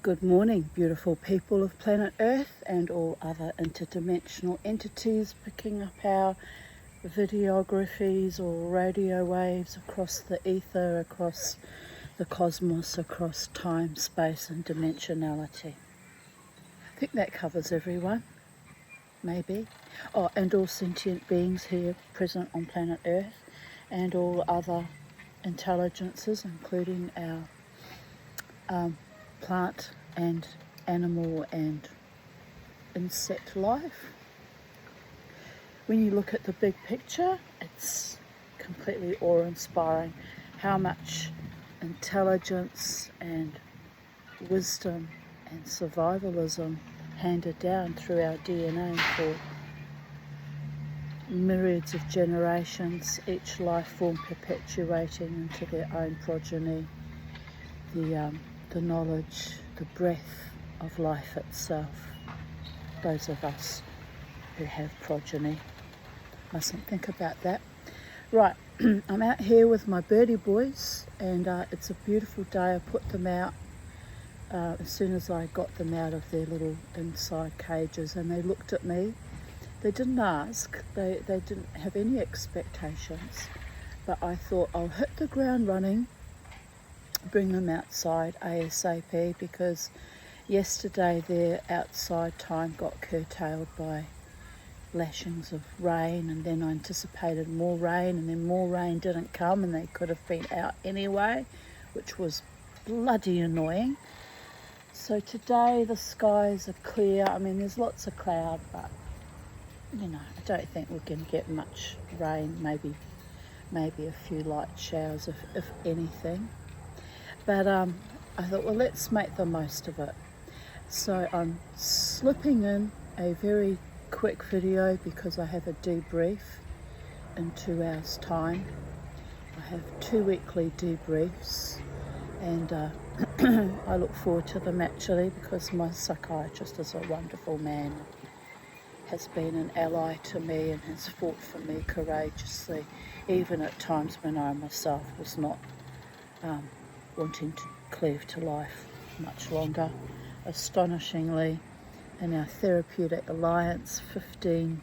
Good morning, beautiful people of planet Earth and all other interdimensional entities picking up our videographies or radio waves across the ether, across the cosmos, across time, space and dimensionality. I think that covers everyone, maybe. Oh, and all sentient beings here present on planet Earth and all other intelligences, including our plant and animal and insect life. When you look at the big picture, it's completely awe-inspiring how much intelligence and wisdom and survivalism handed down through our DNA for myriads of generations, each life form perpetuating into their own progeny the knowledge, the breath of life itself. Those of us who have progeny mustn't think about that. Right, I'm out here with my birdie boys and it's a beautiful day. I put them out as soon as I got them out of their little inside cages, and they looked at me. They didn't ask, they didn't have any expectations, but I thought I'll hit the ground running, bring them outside ASAP, because yesterday their outside time got curtailed by lashings of rain, and then I anticipated more rain, and then more rain didn't come, and they could have been out anyway, which was bloody annoying. So today the skies are clear. I mean, there's lots of cloud, but I don't think we're going to get much rain, maybe a few light showers if anything. But I thought, well, let's make the most of it. So I'm slipping in a very quick video because I have a debrief in 2 hours time. I have 2 weekly debriefs, and I look forward to them actually, because my psychiatrist is a wonderful man, has been an ally to me and has fought for me courageously, even at times when I myself was not wanting to cleave to life much longer. Astonishingly, in our therapeutic alliance, 15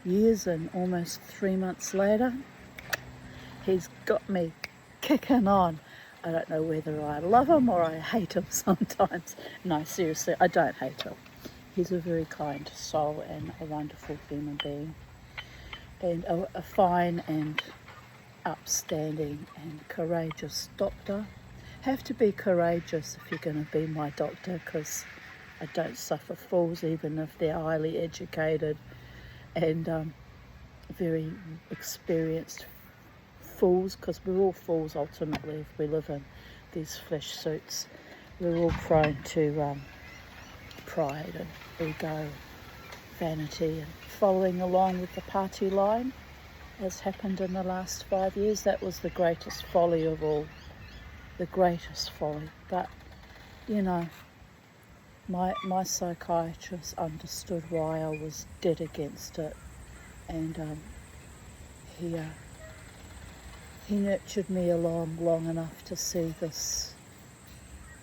years and almost 3 months later, he's got me kicking on. I don't know whether I love him or I hate him sometimes. No, seriously, I don't hate him. He's a very kind soul and a wonderful human being, and a fine and upstanding and courageous doctor. Have to be courageous if you're going to be my doctor, because I don't suffer fools, even if they're highly educated and very experienced fools, because we're all fools ultimately if we live in these flesh suits. We're all prone to pride and ego, vanity, and following along with the party line, as happened in the last 5 years. That was the greatest folly of all, the greatest folly. But my psychiatrist understood why I was dead against it, and he nurtured me along long enough to see this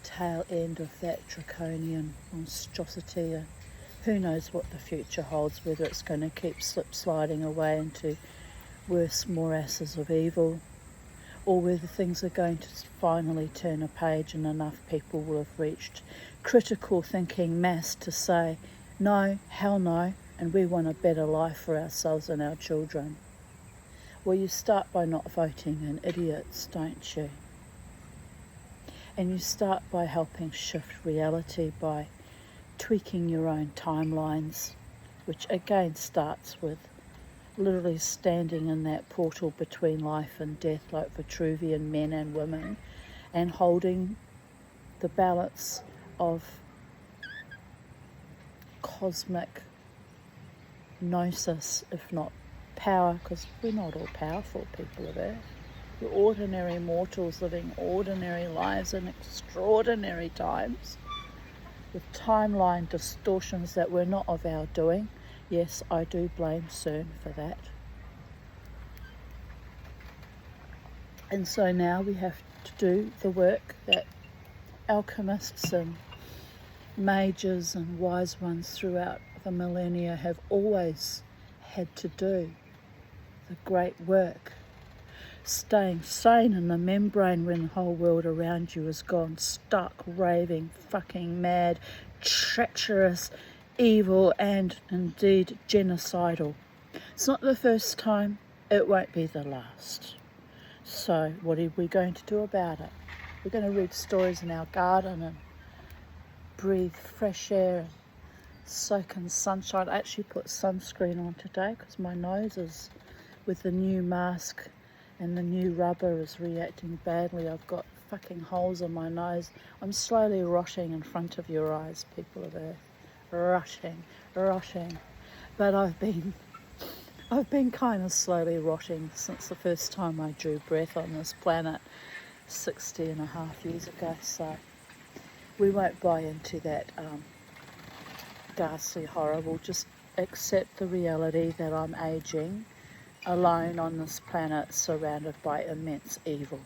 tail end of that draconian monstrosity. And who knows what the future holds, whether it's going to keep slip-sliding away into worse morasses of evil, or whether things are going to finally turn a page and enough people will have reached critical thinking mass to say, no, hell no, and we want a better life for ourselves and our children. Well, you start by not voting in idiots, don't you? And you start by helping shift reality by tweaking your own timelines, which again starts with literally standing in that portal between life and death like Vitruvian men and women, and holding the balance of cosmic gnosis, if not power, because we're not all powerful people of Earth. We're ordinary mortals living ordinary lives in extraordinary times, with timeline distortions that were not of our doing. Yes, I do blame CERN for that. And so now we have to do the work that alchemists and mages and wise ones throughout the millennia have always had to do, the great work. Staying sane in the membrane when the whole world around you has gone stuck, raving, fucking mad, treacherous, evil, and indeed genocidal. It's not the first time, it won't be the last. So what are we going to do about it? We're going to read stories in our garden and breathe fresh air and soak in sunshine. I actually put sunscreen on today because my nose is, with the new mask and the new rubber, is reacting badly. I've got fucking holes in my nose. I'm slowly rotting in front of your eyes, people of Earth. Rotting. But I've been kind of slowly rotting since the first time I drew breath on this planet 60 and a half years ago. So we won't buy into that ghastly horror. We'll just accept the reality that I'm aging alone on this planet, surrounded by immense evil.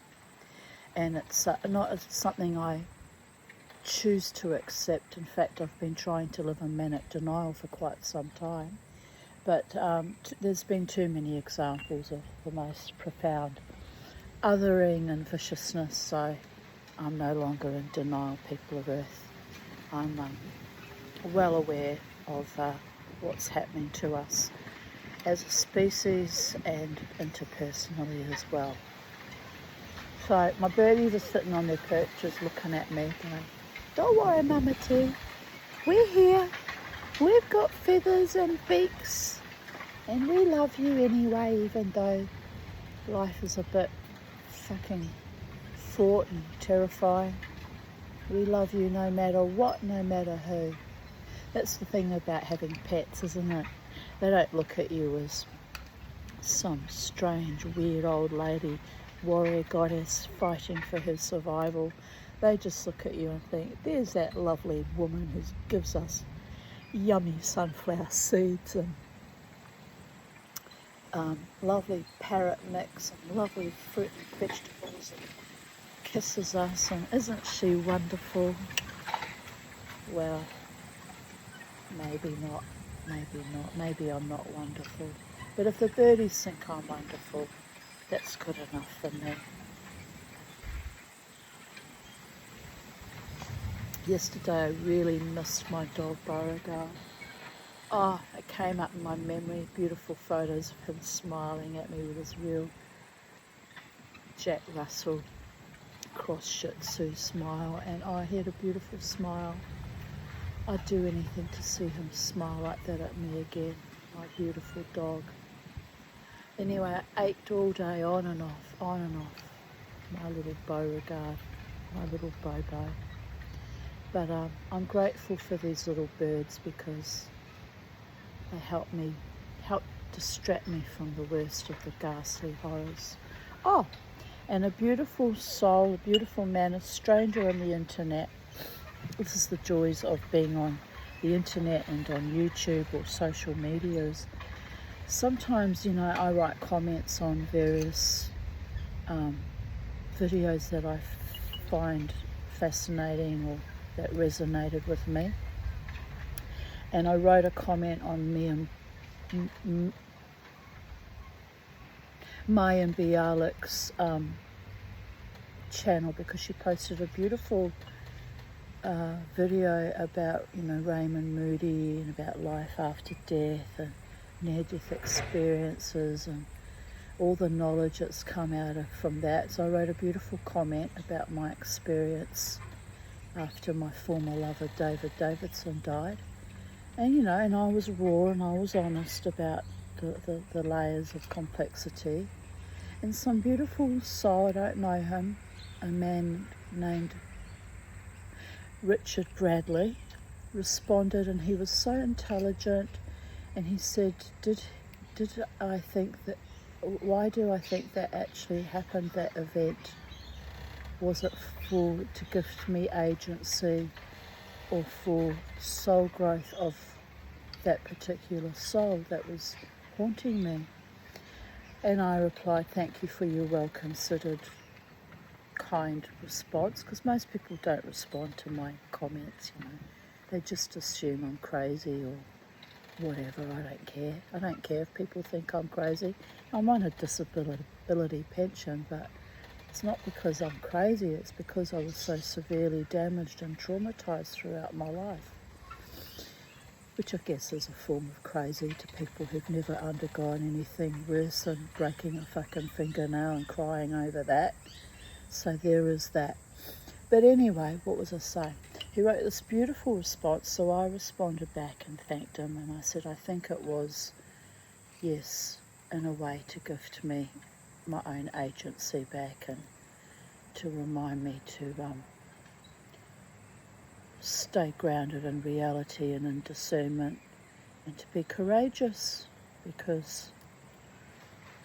And it's not something I choose to accept. In fact, I've been trying to live in manic denial for quite some time. But there's been too many examples of the most profound othering and viciousness, so I'm no longer in denial, people of Earth. I'm well aware of what's happening to us as a species and interpersonally as well. So my birdies are sitting on their perches looking at me going, "Don't worry, Mama T, we're here. We've got feathers and beaks and we love you anyway, even though life is a bit fucking fraught and terrifying. We love you no matter what, no matter who." That's the thing about having pets, isn't it? They don't look at you as some strange, weird old lady, warrior goddess fighting for her survival. They just look at you and think, there's that lovely woman who gives us yummy sunflower seeds and lovely parrot mix and lovely fruit and vegetables, and kisses us, and isn't she wonderful? Well, maybe not, maybe I'm not wonderful. But if the birdies think I'm wonderful, that's good enough for me. Yesterday I really missed my dog Beauregard. Oh, it came up in my memory, beautiful photos of him smiling at me with his real Jack Russell cross Shih Tzu smile, and I had a beautiful smile. I'd do anything to see him smile like that at me again, my beautiful dog. Anyway, I ached all day on and off, my little Beauregard, my little Bobo. But I'm grateful for these little birds because they help distract me from the worst of the ghastly horrors. Oh, and a beautiful soul, a beautiful man, a stranger on the internet. This is the joys of being on the internet and on YouTube or social medias. Sometimes, I write comments on various videos that I find fascinating or that resonated with me. And I wrote a comment on Mayim Bialik's channel because she posted a beautiful video about, Raymond Moody and about life after death and near-death experiences and all the knowledge that's come out from that. So I wrote a beautiful comment about my experience after my former lover David Davidson died. And, and I was raw and I was honest about the layers of complexity. And some beautiful soul, I don't know him, a man named Richard Bradley, responded, and he was so intelligent, and he said, why do I think that actually happened, that event? Was it to gift me agency or for soul growth of that particular soul that was haunting me? And I replied, thank you for your well-considered kind response, because most people don't respond to my comments, you know. They just assume I'm crazy or whatever. I don't care. I don't care if people think I'm crazy. I'm on a disability pension, but it's not because I'm crazy, it's because I was so severely damaged and traumatised throughout my life. Which I guess is a form of crazy to people who've never undergone anything worse than breaking a fucking fingernail and crying over that. So there is that. But anyway, what was I saying? He wrote this beautiful response, so I responded back and thanked him, and I said I think it was, yes, in a way to gift me my own agency back and to remind me to stay grounded in reality and in discernment and to be courageous, because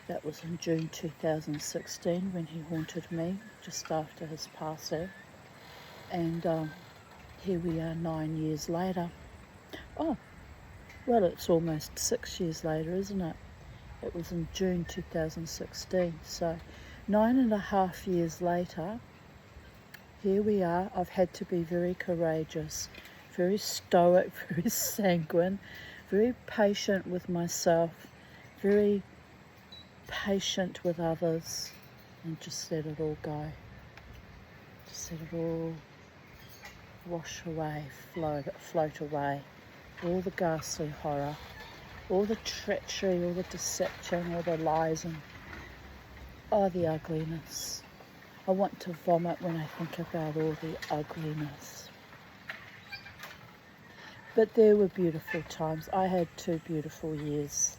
that was in June 2016 when he haunted me just after his passing, and here we are 9 years later. Oh, well, it's almost 6 years later, isn't it? It was in June 2016, so 9.5 years later, here we are. I've had to be very courageous, very stoic, very sanguine, very patient with myself, very patient with others, and just let it all go. Just let it all wash away, float away. All the ghastly horror, all the treachery, all the deception, all the lies, and all the ugliness. I want to vomit when I think about all the ugliness. But there were beautiful times. I had 2 beautiful years,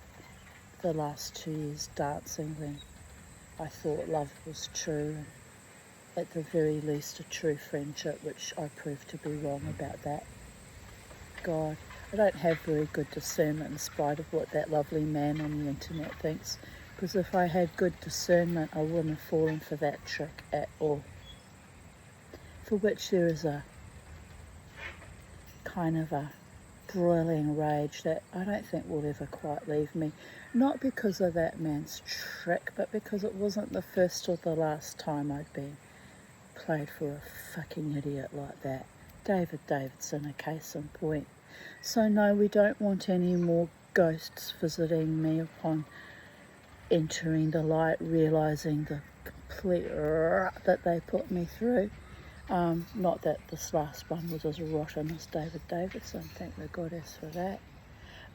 the last 2 years dancing, when I thought love was true, and at the very least a true friendship, which I proved to be wrong about that. God, I don't have very good discernment in spite of what that lovely man on the internet thinks, because if I had good discernment I wouldn't have fallen for that trick at all, for which there is a kind of a broiling rage that I don't think will ever quite leave me, not because of that man's trick, but because it wasn't the first or the last time I'd been played for a fucking idiot like that. David Davidson, a case in point. So no, we don't want any more ghosts visiting me upon entering the light, realising the complete rot that they put me through. Not that this last one was as rotten as David Davidson, thank the goddess for that.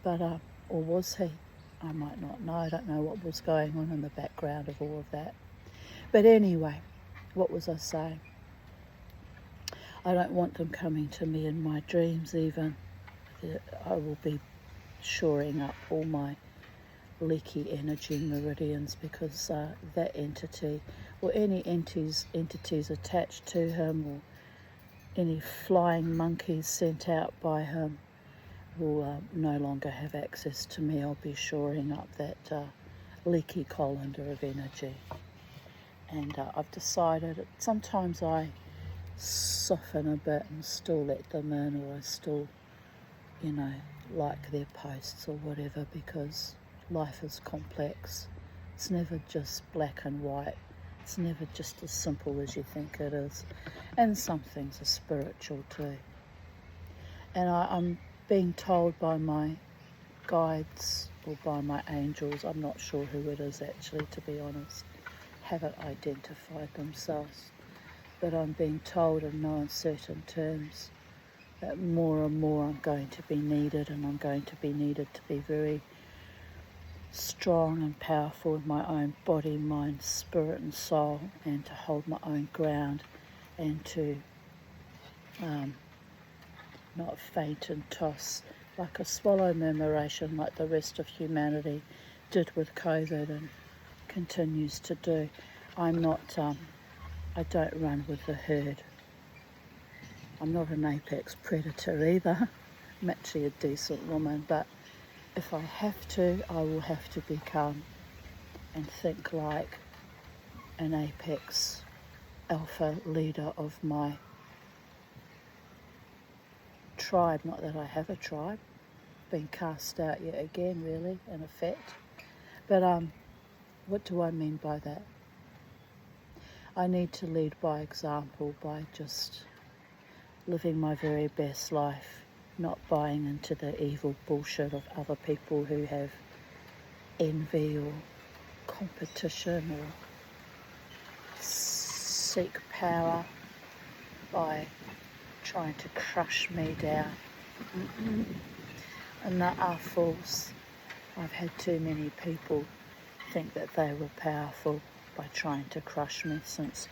But, or was he? I might not know. I don't know what was going on in the background of all of that. But anyway, what was I saying? I don't want them coming to me in my dreams even. I will be shoring up all my leaky energy meridians, because that entity or any entities attached to him, or any flying monkeys sent out by him, will no longer have access to me. I'll be shoring up that leaky colander of energy. And I've decided that sometimes I soften a bit and still let them in, or I still, you know, like their posts or whatever, because life is complex. It's never just black and white. It's never just as simple as you think it is. And some things are spiritual too. And I'm being told by my guides or by my angels, I'm not sure who it is actually, to be honest, haven't identified themselves, but I'm being told in no uncertain terms that more and more I'm going to be needed, and I'm going to be needed to be very strong and powerful in my own body, mind, spirit and soul, and to hold my own ground, and to not faint and toss like a swallow murmuration like the rest of humanity did with COVID and continues to do. I don't run with the herd. I'm not an apex predator either. I'm actually a decent woman, but if I have to, I will have to become and think like an apex alpha leader of my tribe. Not that I have a tribe, been cast out yet again, really, in effect. But what do I mean by that? I need to lead by example, by just living my very best life, not buying into the evil bullshit of other people who have envy or competition or seek power by trying to crush me down. And that are fools. I've had too many people think that they were powerful by trying to crush me since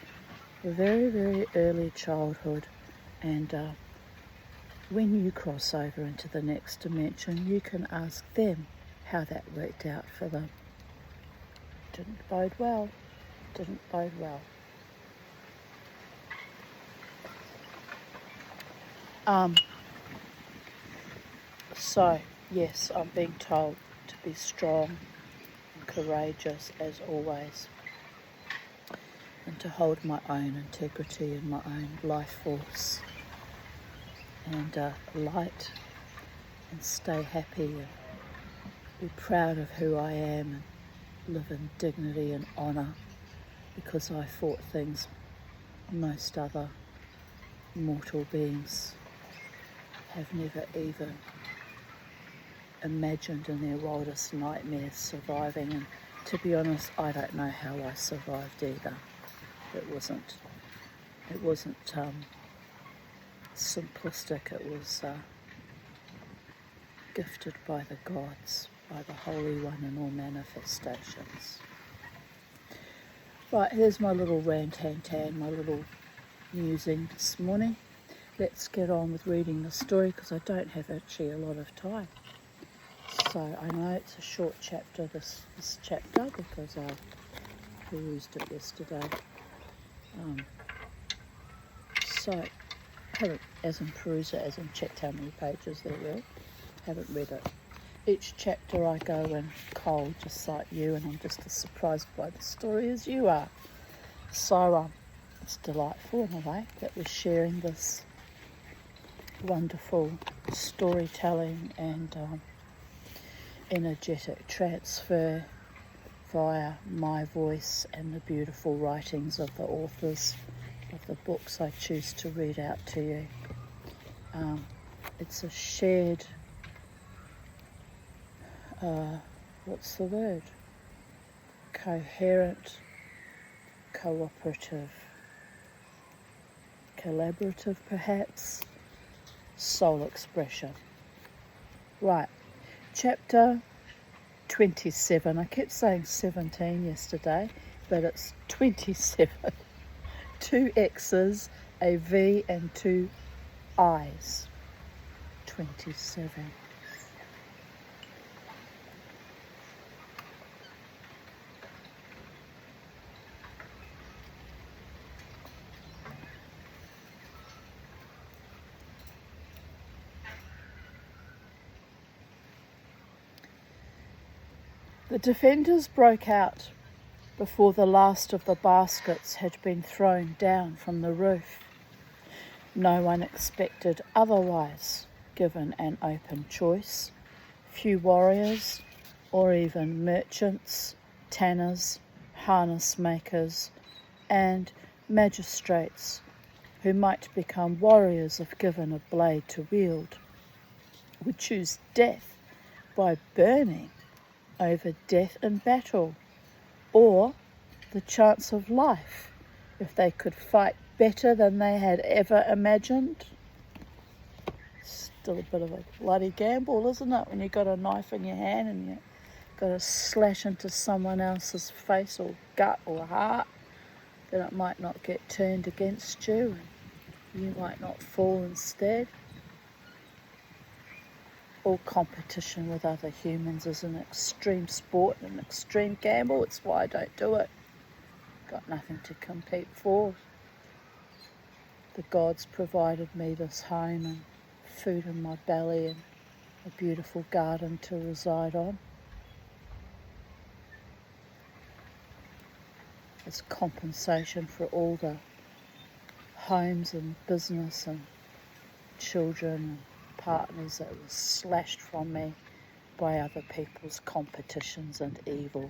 very, very early childhood. And when you cross over into the next dimension, you can ask them how that worked out for them. Didn't bode well. Didn't bode well. So, yes, I'm being told to be strong and courageous as always, and to hold my own integrity and my own life force, and light, and stay happy, and be proud of who I am, and live in dignity and honour, because I fought things most other mortal beings have never even imagined in their wildest nightmares surviving. And to be honest, I don't know how I survived either. It wasn't simplistic. It was gifted by the gods, by the Holy One in all manifestations. Right, here's my little rantantan, my little musing this morning. Let's get on with reading the story, because I don't have actually a lot of time. So I know it's a short chapter, this chapter, because I perused it yesterday. So, haven't, as in perused it, as in checked how many pages there were, haven't read it. Each chapter I go in cold, just like you, and I'm just as surprised by the story as you are. So it's delightful in a way that we're sharing this wonderful storytelling and energetic transfer via my voice and the beautiful writings of the authors of the books I choose to read out to you. It's a shared, what's the word? Coherent, cooperative, collaborative perhaps, soul expression. Right, chapter 27. I kept saying 17 yesterday, but it's 27. 2 X's, a V and 2 I's. 27. The defenders broke out before the last of the baskets had been thrown down from the roof. No one expected otherwise, given an open choice. Few warriors, or even merchants, tanners, harness makers, and magistrates who might become warriors if given a blade to wield, would choose death by burning over death in battle, or the chance of life if they could fight better than they had ever imagined. Still a bit of a bloody gamble, isn't it, when you've got a knife in your hand and you've got to slash into someone else's face or gut or heart, then it might not get turned against you and you might not fall instead. All competition with other humans is an extreme sport and an extreme gamble. It's why I don't do it. Got nothing to compete for. The gods provided me this home and food in my belly and a beautiful garden to reside on. As compensation for all the homes and business and children and partners that were slashed from me by other people's competitions and evil.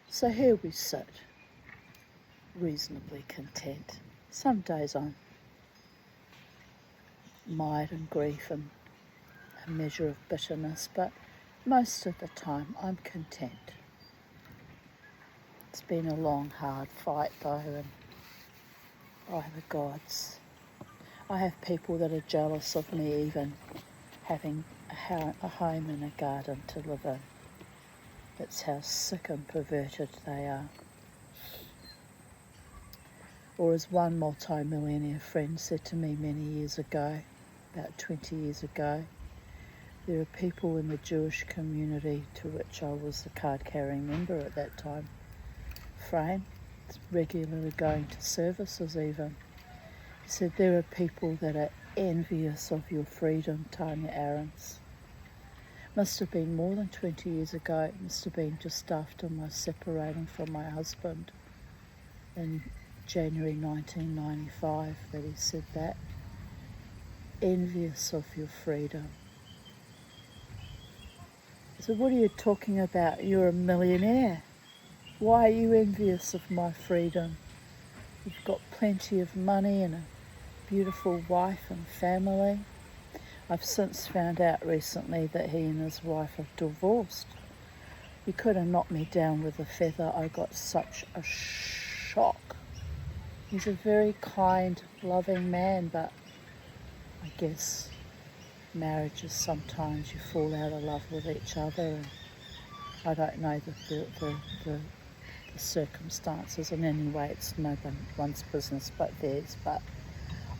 So here we sit, reasonably content. Some days I'm mired in grief and a measure of bitterness, but most of the time I'm content. It's been a long, hard fight though, and by the gods, I have people that are jealous of me even having a home and a garden to live in. It's how sick and perverted they are. Or as one multi-millionaire friend said to me many years ago, about 20 years ago, there are people in the Jewish community to which I was the card-carrying member at that time frame, regularly going to services even. He said, there are people that are envious of your freedom, Tanya Aarons. Must have been more than 20 years ago. It must have been just after my separating from my husband in January 1995 that he said that. Envious of your freedom. I said, what are you talking about? You're a millionaire. Why are you envious of my freedom? You've got plenty of money and a beautiful wife and family. I've since found out recently that he and his wife have divorced. He could have knocked me down with a feather. I got such a shock. He's a very kind, loving man, but I guess marriage is sometimes you fall out of love with each other, and I don't know the circumstances in any way. It's no one's business but theirs, but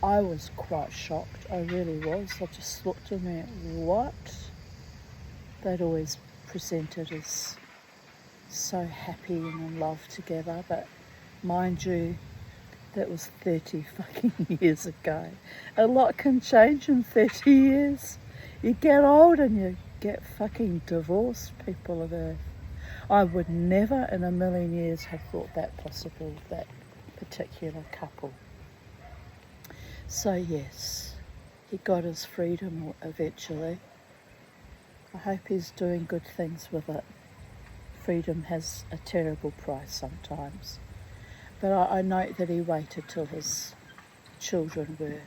I was quite shocked. I really was. I just looked and went, what? They'd always presented as so happy and in love together, but mind you, that was 30 fucking years ago. A lot can change in 30 years. You get old and you get fucking divorced, people of Earth. I would never in a million years have thought that possible, that particular couple. So yes, he got his freedom eventually. I hope he's doing good things with it. Freedom has a terrible price sometimes. But I note that he waited till his children were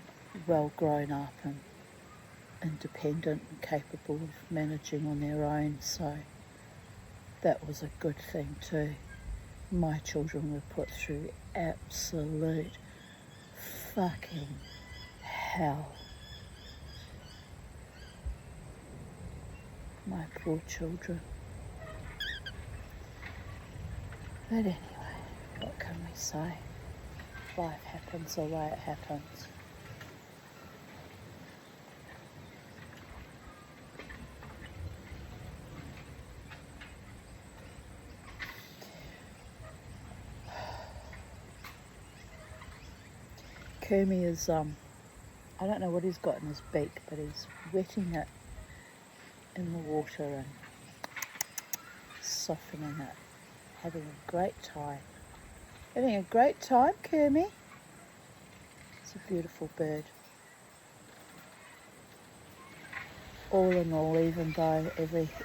well grown up and independent and capable of managing on their own, so that was a good thing too. My children were put through absolute fucking hell. My poor children. But anyway, what can we say? Life happens the way it happens. Kermie is, I don't know what he's got in his beak, but he's wetting it in the water and softening it, having a great time. Having a great time, Kermie. It's a beautiful bird. All in all, even though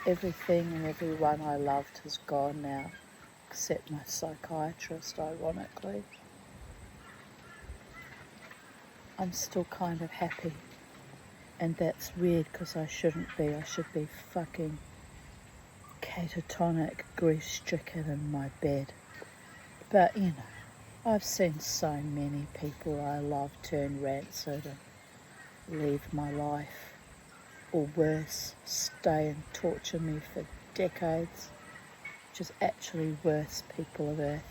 everything and everyone I loved has gone now, except my psychiatrist, ironically, I'm still kind of happy. And that's weird because I shouldn't be. I should be fucking catatonic, grief-stricken in my bed. But, you know, I've seen so many people I love turn rancid and leave my life. Or worse, stay and torture me for decades. Which is actually worse, people of Earth.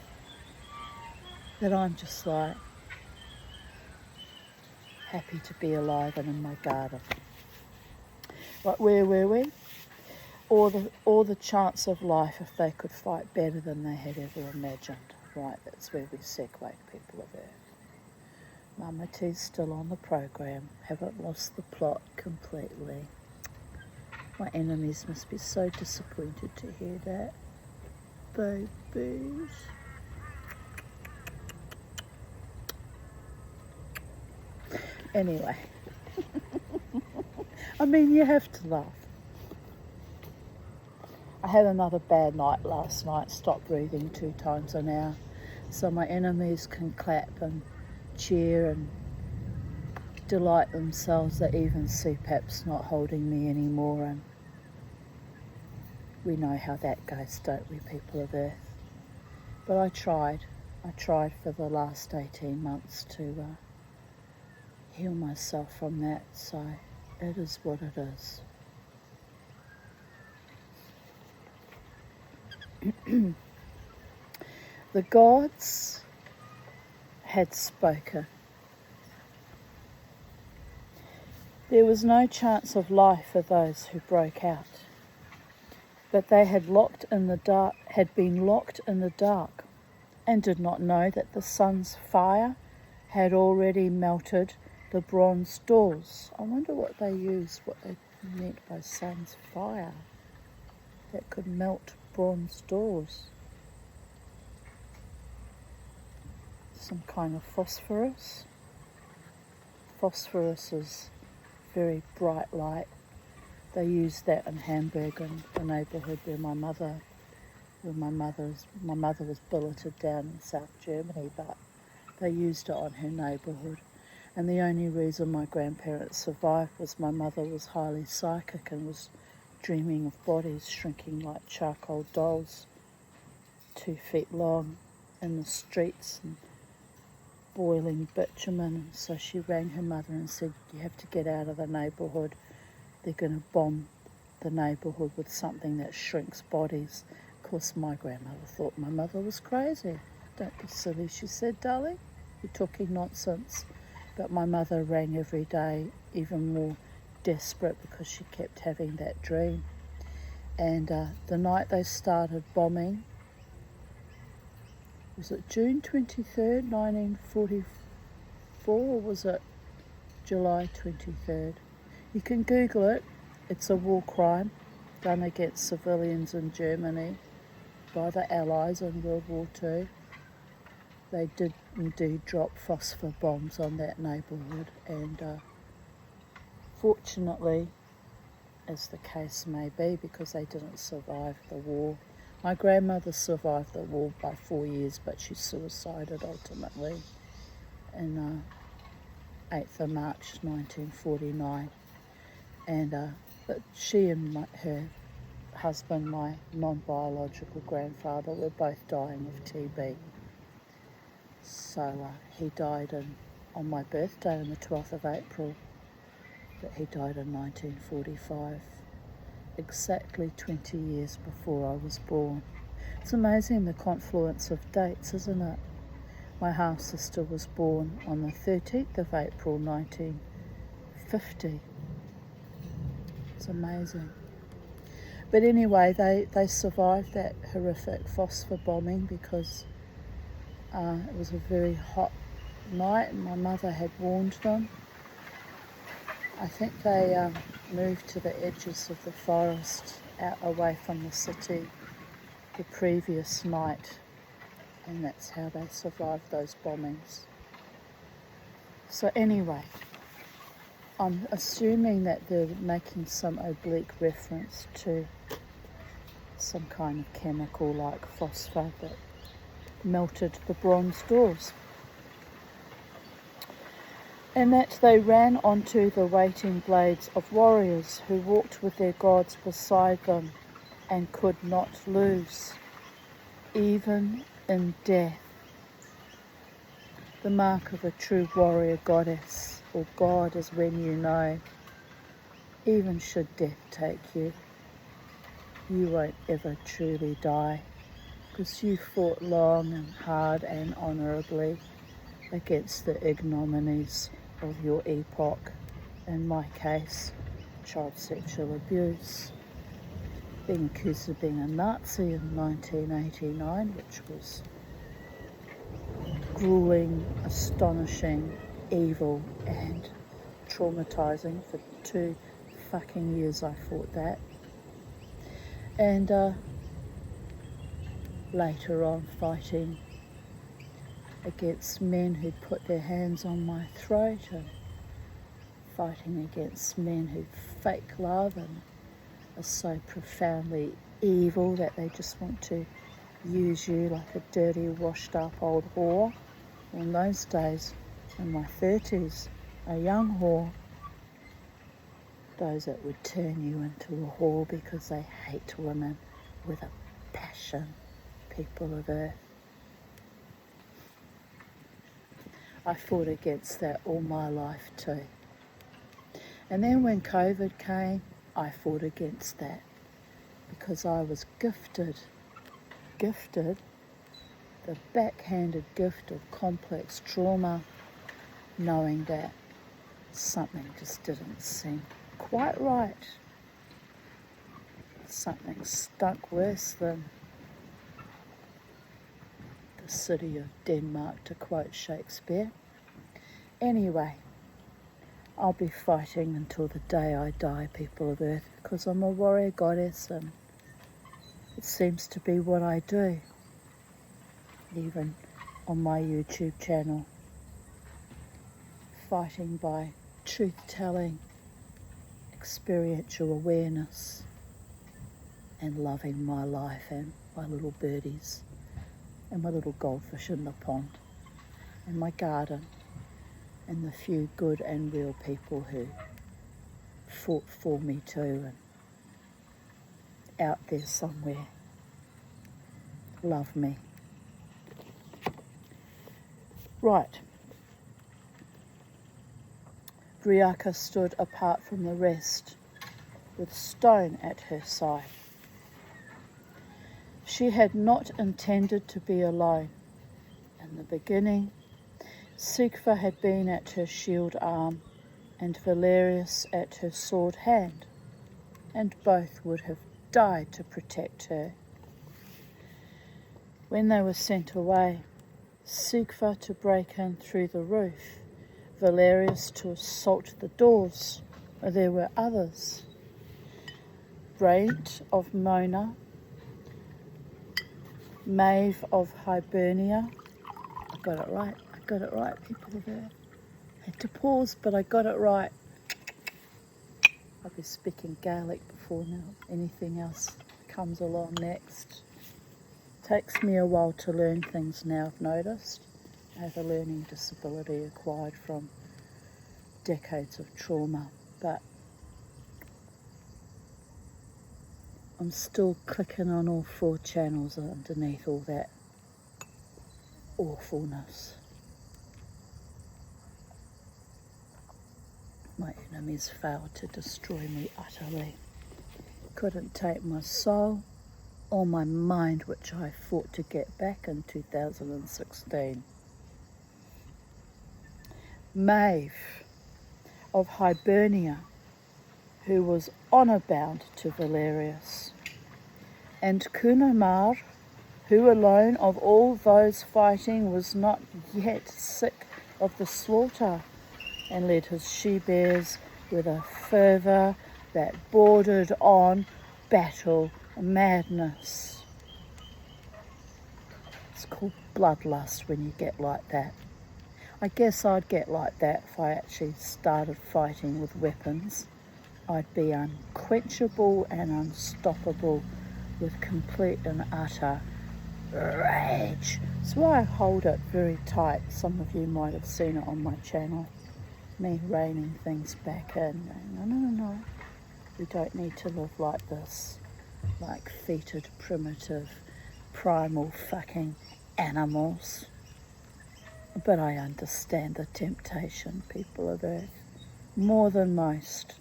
That I'm just like, happy to be alive and in my garden. Right, where were we? Or the chance of life if they could fight better than they had ever imagined. Right, that's where we segue, people of Earth. Mama T's still on the program. Haven't lost the plot completely. My enemies must be so disappointed to hear that. Babies. Anyway, I mean, you have to laugh. I had another bad night last night, stopped breathing 2 times an hour, so my enemies can clap and cheer and delight themselves that even CPAP's not holding me anymore. And we know how that goes, don't we, people of Earth? But I tried for the last 18 months to heal myself from that, so it is what it is. The gods had spoken. There was no chance of life for those who broke out, but they had been locked in the dark, and did not know that the sun's fire had already melted the bronze doors. I wonder what they meant by sun's fire that could melt bronze doors. Some kind of phosphorus. Phosphorus is very bright light. They used that in Hamburg, in the neighbourhood where my mother was billeted down in South Germany, but they used it on her neighbourhood. And the only reason my grandparents survived was my mother was highly psychic and was dreaming of bodies shrinking like charcoal dolls, 2 feet long, in the streets and boiling bitumen. So she rang her mother and said, "You have to get out of the neighbourhood. They're going to bomb the neighbourhood with something that shrinks bodies." Of course, my grandmother thought my mother was crazy. "Don't be silly," she said, "darling. You're talking nonsense." But my mother rang every day, even more desperate because she kept having that dream. And the night they started bombing, was it June 23rd, 1944, or was it July 23rd? You can Google it. It's a war crime done against civilians in Germany by the Allies in World War II. They did indeed drop phosphor bombs on that neighbourhood, and fortunately, as the case may be, because they didn't survive the war. My grandmother survived the war by 4 years, but she suicided ultimately in 8th of March 1949. And but she and her husband, my non-biological grandfather, were both dying of TB. So he died on my birthday on the 12th of April, but he died in 1945, exactly 20 years before I was born. It's amazing the confluence of dates, isn't it? My half-sister was born on the 13th of April 1950. It's amazing. But anyway, they survived that horrific phosphor bombing because it was a very hot night and my mother had warned them. I think they moved to the edges of the forest out away from the city the previous night, and that's how they survived those bombings. So anyway, I'm assuming that they're making some oblique reference to some kind of chemical like phosphor that melted the bronze doors. And that they ran onto the waiting blades of warriors who walked with their gods beside them and could not lose, even in death. The mark of a true warrior goddess or god is when you know, even should death take you, you won't ever truly die, because you fought long and hard and honourably against the ignominies of your epoch, in my case, child sexual abuse, being accused of being a Nazi in 1989, which was grueling, astonishing, evil and traumatising. For 2 fucking years I fought that. And later on fighting against men who put their hands on my throat, and fighting against men who fake love and are so profoundly evil that they just want to use you like a dirty, washed up old whore. In those days, in my 30s, a young whore. Those that would turn you into a whore because they hate women with a passion, people of earth. I fought against that all my life too. And then when COVID came, I fought against that because I was gifted, the backhanded gift of complex trauma, knowing that something just didn't seem quite right. Something stunk worse than the city of Denmark, to quote Shakespeare. Anyway, I'll be fighting until the day I die, people of Earth, because I'm a warrior goddess and it seems to be what I do, even on my YouTube channel. Fighting by truth-telling, experiential awareness, and loving my life and my little birdies and my little goldfish in the pond and my garden and the few good and real people who fought for me too and out there somewhere love me. Right. Riaka stood apart from the rest with Stone at her side. She had not intended to be alone. In the beginning, Sigva had been at her shield arm and Valerius at her sword hand, and both would have died to protect her. When they were sent away, Sigva to break in through the roof, Valerius to assault the doors, there were others. Brant of Mona, Maeve of Hibernia. I got it right, people of Earth. I had to pause, but I got it right. I'll be speaking Gaelic before now anything else comes along next. Takes me a while to learn things now, I've noticed. I have a learning disability acquired from decades of trauma, but I'm still clicking on all 4 channels underneath all that awfulness. My enemies failed to destroy me utterly. Couldn't take my soul or my mind, which I fought to get back in 2016. Maeve of Hibernia, who was honour bound to Valerius, and Kunamar, who alone of all those fighting was not yet sick of the slaughter, and led his she-bears with a fervour that bordered on battle madness. It's called bloodlust when you get like that. I guess I'd get like that if I actually started fighting with weapons. I'd be unquenchable and unstoppable with complete and utter rage. That's why I hold it very tight. Some of you might have seen it on my channel. Me reining things back in. No. We don't need to live like this. Like fetid, primitive, primal fucking animals. But I understand the temptation, people of Earth, more than most.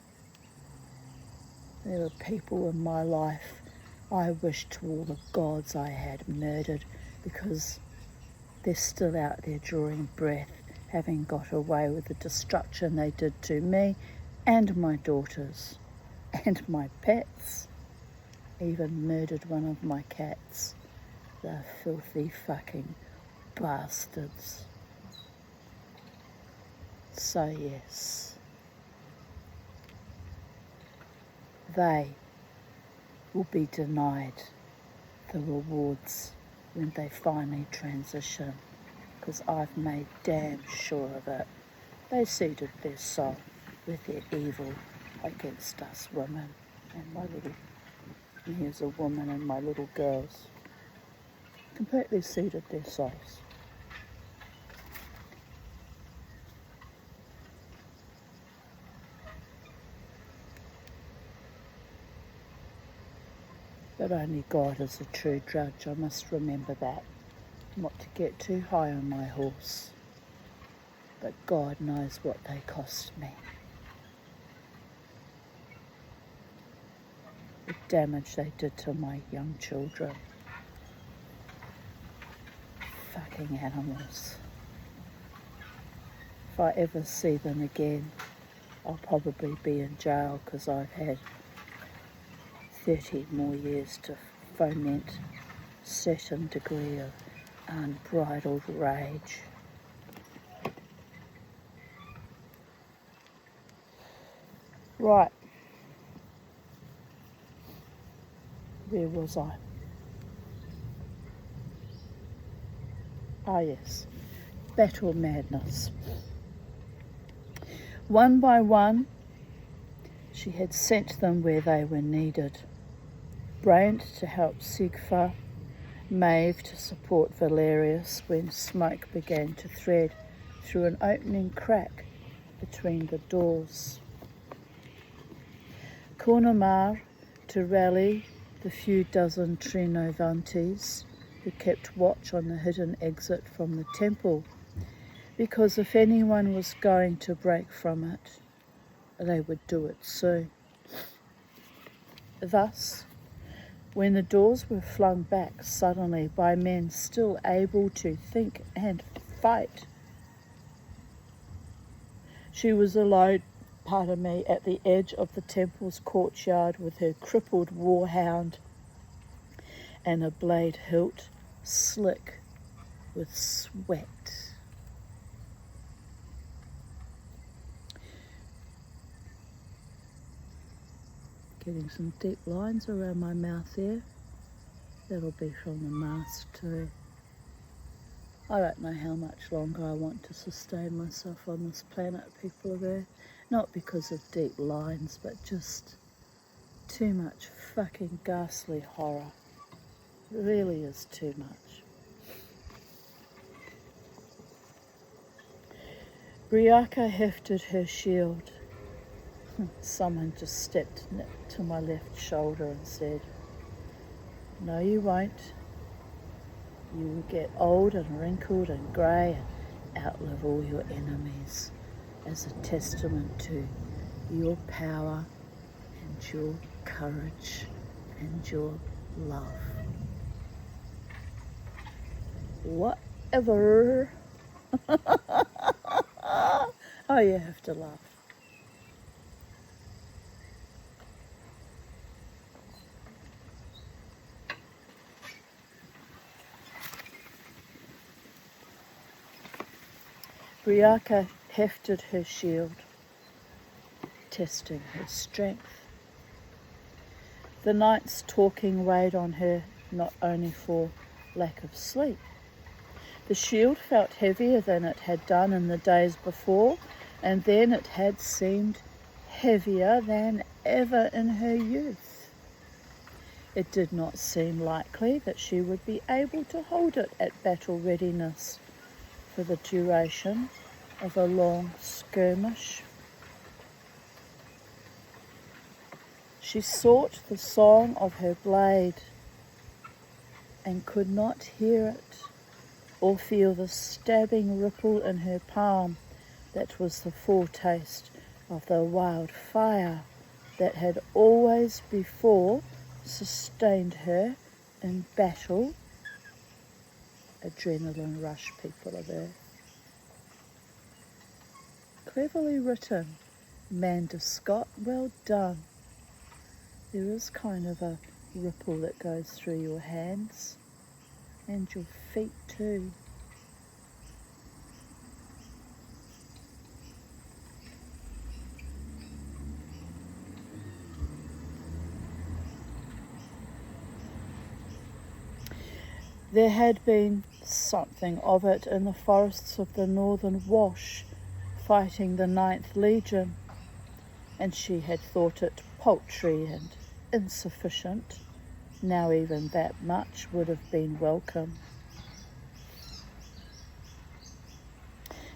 There are people in my life I wish to all the gods I had murdered because they're still out there drawing breath, having got away with the destruction they did to me and my daughters and my pets. Even murdered one of my cats. The filthy fucking bastards. So yes, they will be denied the rewards when they finally transition, because I've made damn sure of it. They seeded their soul with their evil against us women and me as a woman and my little girls. completely suited their souls. But only God is a true judge, I must remember that. Not to get too high on my horse, but God knows what they cost me. The damage they did to my young children. Fucking animals. If I ever see them again, I'll probably be in jail because I've had 30 more years to foment a certain degree of unbridled rage. Right. Where was I? Ah yes, battle madness. One by one, she had sent them where they were needed. Brand to help Sigfa, Maeve to support Valerius when smoke began to thread through an opening crack between the doors. Cornamar to rally the few dozen Trinovantes who kept watch on the hidden exit from the temple, because if anyone was going to break from it, they would do it soon. Thus, when the doors were flung back suddenly by men still able to think and fight, she was alone, at the edge of the temple's courtyard with her crippled warhound and a blade hilt slick with sweat. Getting some deep lines around my mouth there. That'll be from the mask too. I don't know how much longer I want to sustain myself on this planet, people of Earth. Not because of deep lines, but just too much fucking ghastly horror. It really is too much. Briaka hefted her shield. Someone just stepped to my left shoulder and said, "No, you won't. You will get old and wrinkled and grey and outlive all your enemies as a testament to your power and your courage and your love." Whatever. Oh, you have to laugh. Briaka hefted her shield, testing her strength. The night's talking weighed on her, not only for lack of sleep. The shield felt heavier than it had done in the days before, and then it had seemed heavier than ever in her youth. It did not seem likely that she would be able to hold it at battle readiness for the duration of a long skirmish. She sought the song of her blade and could not hear it or feel the stabbing ripple in her palm that was the foretaste of the wild fire that had always before sustained her in battle. Adrenaline rush, people of Earth. Cleverly written, Manda Scott, well done. There is kind of a ripple that goes through your hands and your feet too. There had been something of it in the forests of the Northern Wash, fighting the Ninth Legion, and she had thought it paltry and insufficient Now even that much would have been welcome.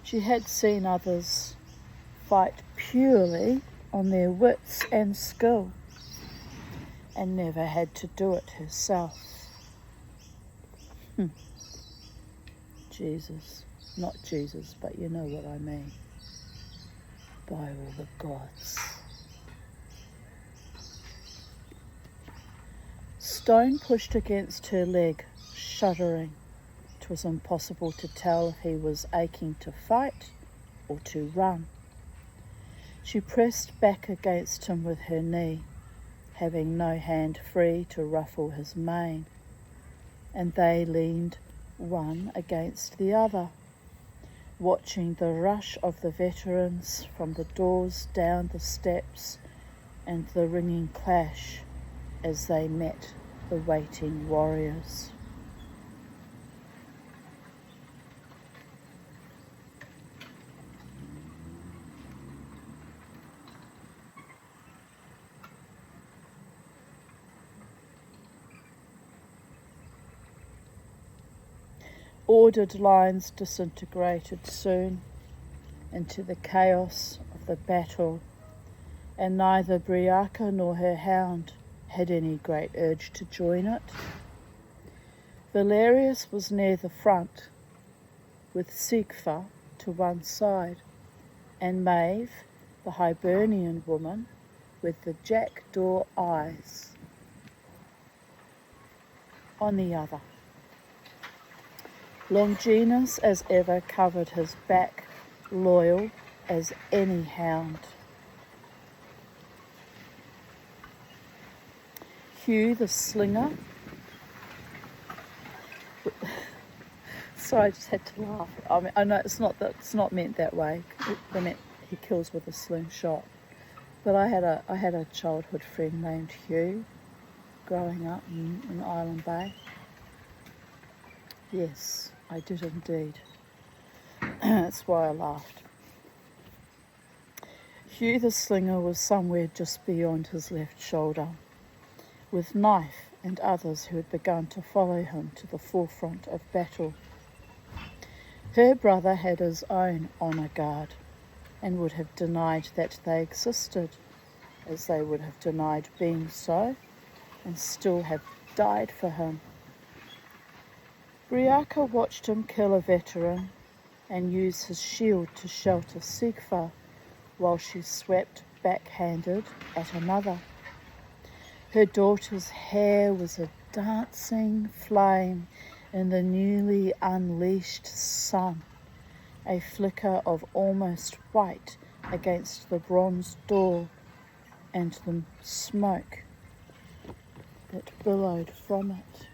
She had seen others fight purely on their wits and skill, and never had to do it herself. Jesus, not Jesus, but you know what I mean. By all the gods. Stone pushed against her leg, shuddering. It was impossible to tell if he was aching to fight or to run. She pressed back against him with her knee, having no hand free to ruffle his mane, and they leaned one against the other, watching the rush of the veterans from the doors down the steps and the ringing clash as they met the waiting warriors. Ordered lines disintegrated soon into the chaos of the battle, and neither Briarka nor her hound had any great urge to join it. Valerius was near the front, with Sigfa to one side, and Maeve, the Hibernian woman, with the jackdaw eyes, on the other. Longinus, as ever, covered his back, loyal as any hound. Hugh the slinger. Sorry, I just had to laugh. I mean, I know it's not meant that way. They meant he kills with a slingshot. But I had a childhood friend named Hugh, growing up in Island Bay. Yes, I did indeed. That's why I laughed. Hugh the slinger was somewhere just beyond his left shoulder, with Knife and others who had begun to follow him to the forefront of battle. Her brother had his own honour guard, and would have denied that they existed, as they would have denied being so, and still have died for him. Briarka watched him kill a veteran and use his shield to shelter Sigfa while she swept backhanded at another. Her daughter's hair was a dancing flame in the newly unleashed sun, a flicker of almost white against the bronze door and the smoke that billowed from it.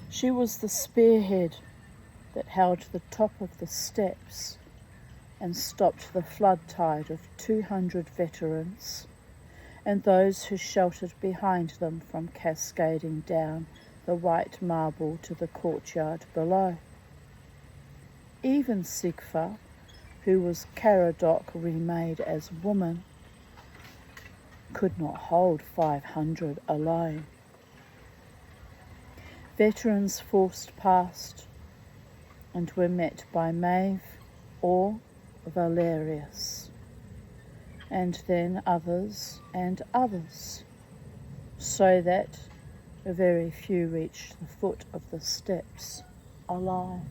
She was the spearhead that held the top of the steps and stopped the flood tide of 200 veterans and those who sheltered behind them from cascading down the white marble to the courtyard below. Even Sigfa, who was Caradoc remade as woman, could not hold 500 alone. Veterans forced past and were met by Maeve or Valerius, and then others and others, so that very few reached the foot of the steps alive.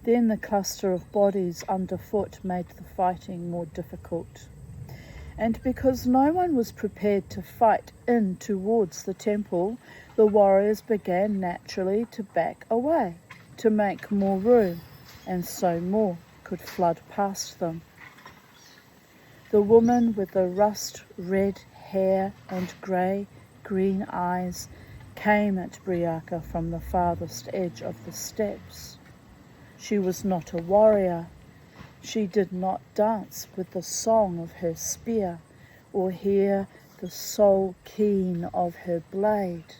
Then the cluster of bodies underfoot made the fighting more difficult. And because no one was prepared to fight in towards the temple, the warriors began naturally to back away, to make more room, and so more could flood past them. The woman with the rust-red hair and grey-green eyes came at Briarka from the farthest edge of the steps. She was not a warrior. She did not dance with the song of her spear or hear the soul keen of her blade.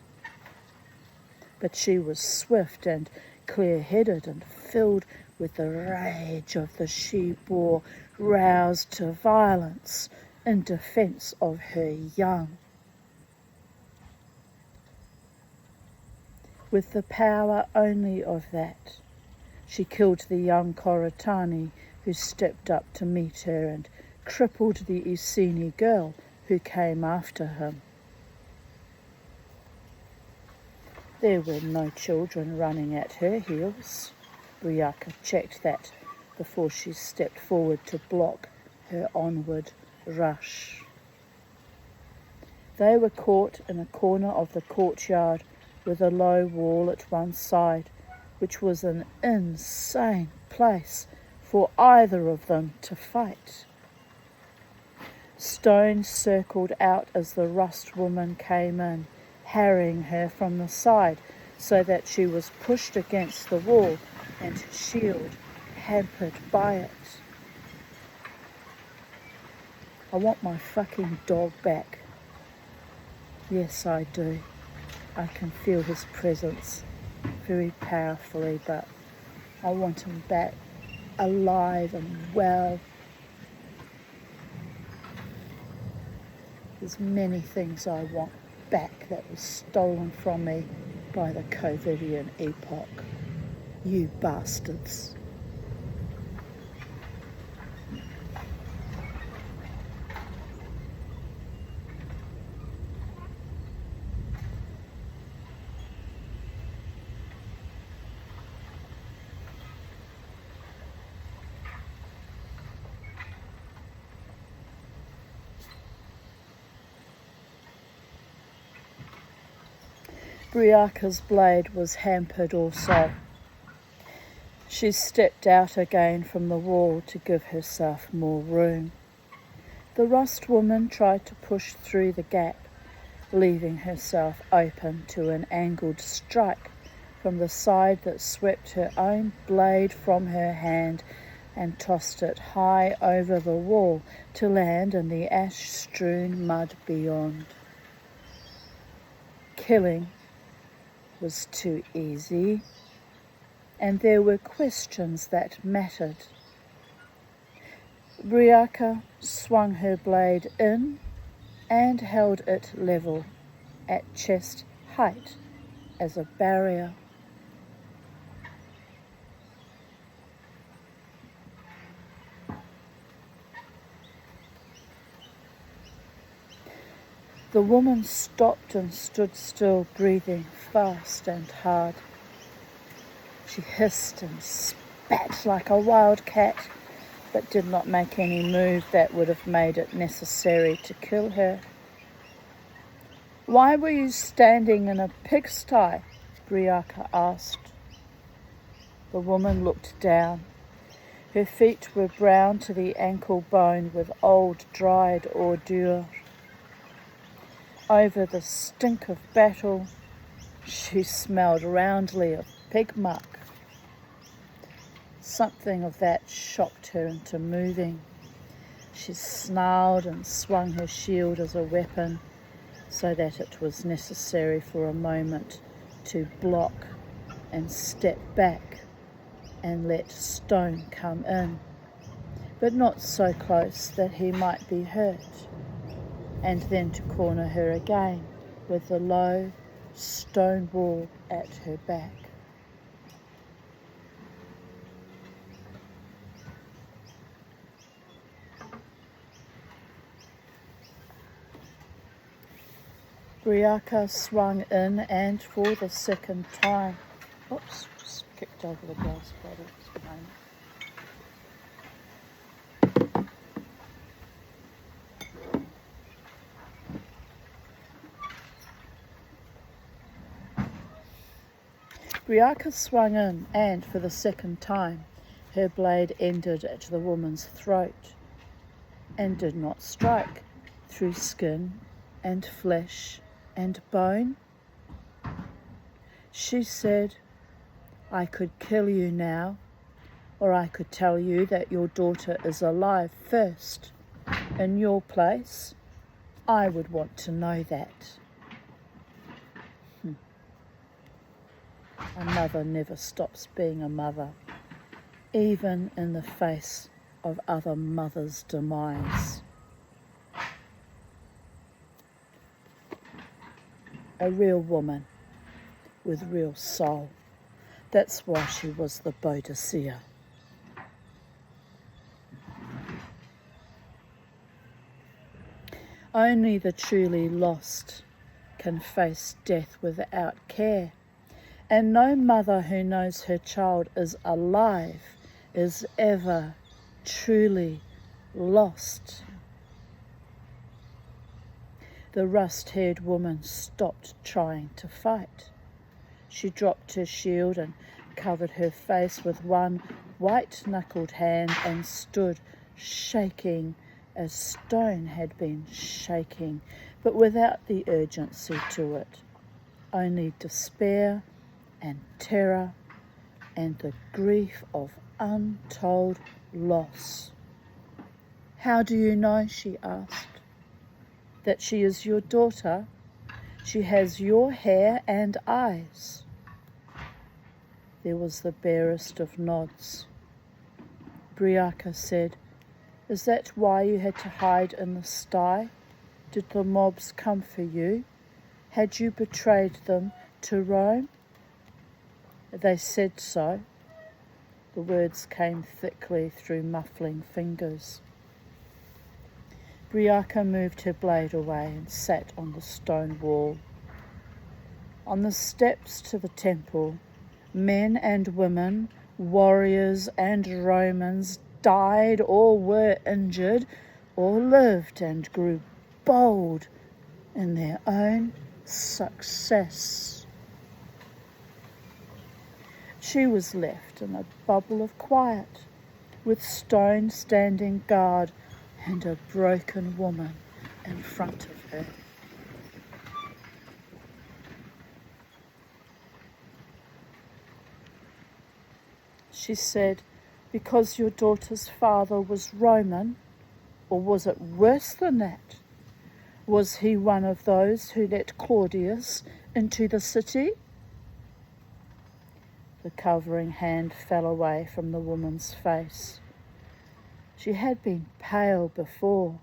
but she was swift and clear-headed and filled with the rage of the she-boar, roused to violence in defence of her young. With the power only of that, she killed the young Koratani who stepped up to meet her and crippled the Iceni girl who came after him. There were no children running at her heels. Briaka checked that before she stepped forward to block her onward rush. They were caught in a corner of the courtyard with a low wall at one side, which was an insane place for either of them to fight. Stones circled out as the rust woman came in, harrying her from the side so that she was pushed against the wall and her shield hampered by it. I want my fucking dog back. Yes, I do. I can feel his presence very powerfully, but I want him back alive and well. There's many things I want back that was stolen from me by the Covidian epoch. You bastards. Briaka's blade was hampered also. She stepped out again from the wall to give herself more room. The rust woman tried to push through the gap, leaving herself open to an angled strike from the side that swept her own blade from her hand and tossed it high over the wall to land in the ash-strewn mud beyond. Killing was too easy, and there were questions that mattered. Briaka swung her blade in and held it level at chest height as a barrier. The woman stopped and stood still, breathing fast and hard. She hissed and spat like a wild cat, but did not make any move that would have made it necessary to kill her. "Why were you standing in a pigsty?" Briaka asked. The woman looked down. Her feet were brown to the ankle bone with old dried ordure. Over the stink of battle, she smelled roundly of pig muck. Something of that shocked her into moving. She snarled and swung her shield as a weapon so that it was necessary for a moment to block and step back and let Stone come in, but not so close that he might be hurt, and then to corner her again with the low stone wall at her back. Briaka swung in and for the second time. Oops, just kicked over the glass bottle. Briaka swung in, and for the second time, her blade ended at the woman's throat, and did not strike through skin and flesh and bone. She said, "I could kill you now, or I could tell you that your daughter is alive first. In your place, I would want to know that." A mother never stops being a mother, even in the face of other mothers' demise. A real woman with real soul. That's why she was the Boadicea. Only the truly lost can face death without care, and no mother who knows her child is alive is ever truly lost. The rust-haired woman stopped trying to fight. She dropped her shield and covered her face with one white-knuckled hand and stood shaking as stone had been shaking, but without the urgency to it, only despair and terror and the grief of untold loss. "How do you know," she asked, "that she is your daughter? She has your hair and eyes." There was the barest of nods. Briaka said, "Is that why you had to hide in the sty? Did the mobs come for you? Had you betrayed them to Rome?" "They said so." The words came thickly through muffling fingers. Briaka moved her blade away and sat on the stone wall. On the steps to the temple, men and women, warriors and Romans died or were injured or lived and grew bold in their own success. She was left in a bubble of quiet, with stone standing guard and a broken woman in front of her. She said, "Because your daughter's father was Roman, or was it worse than that? Was he one of those who let Claudius into the city?" The covering hand fell away from the woman's face. She had been pale before.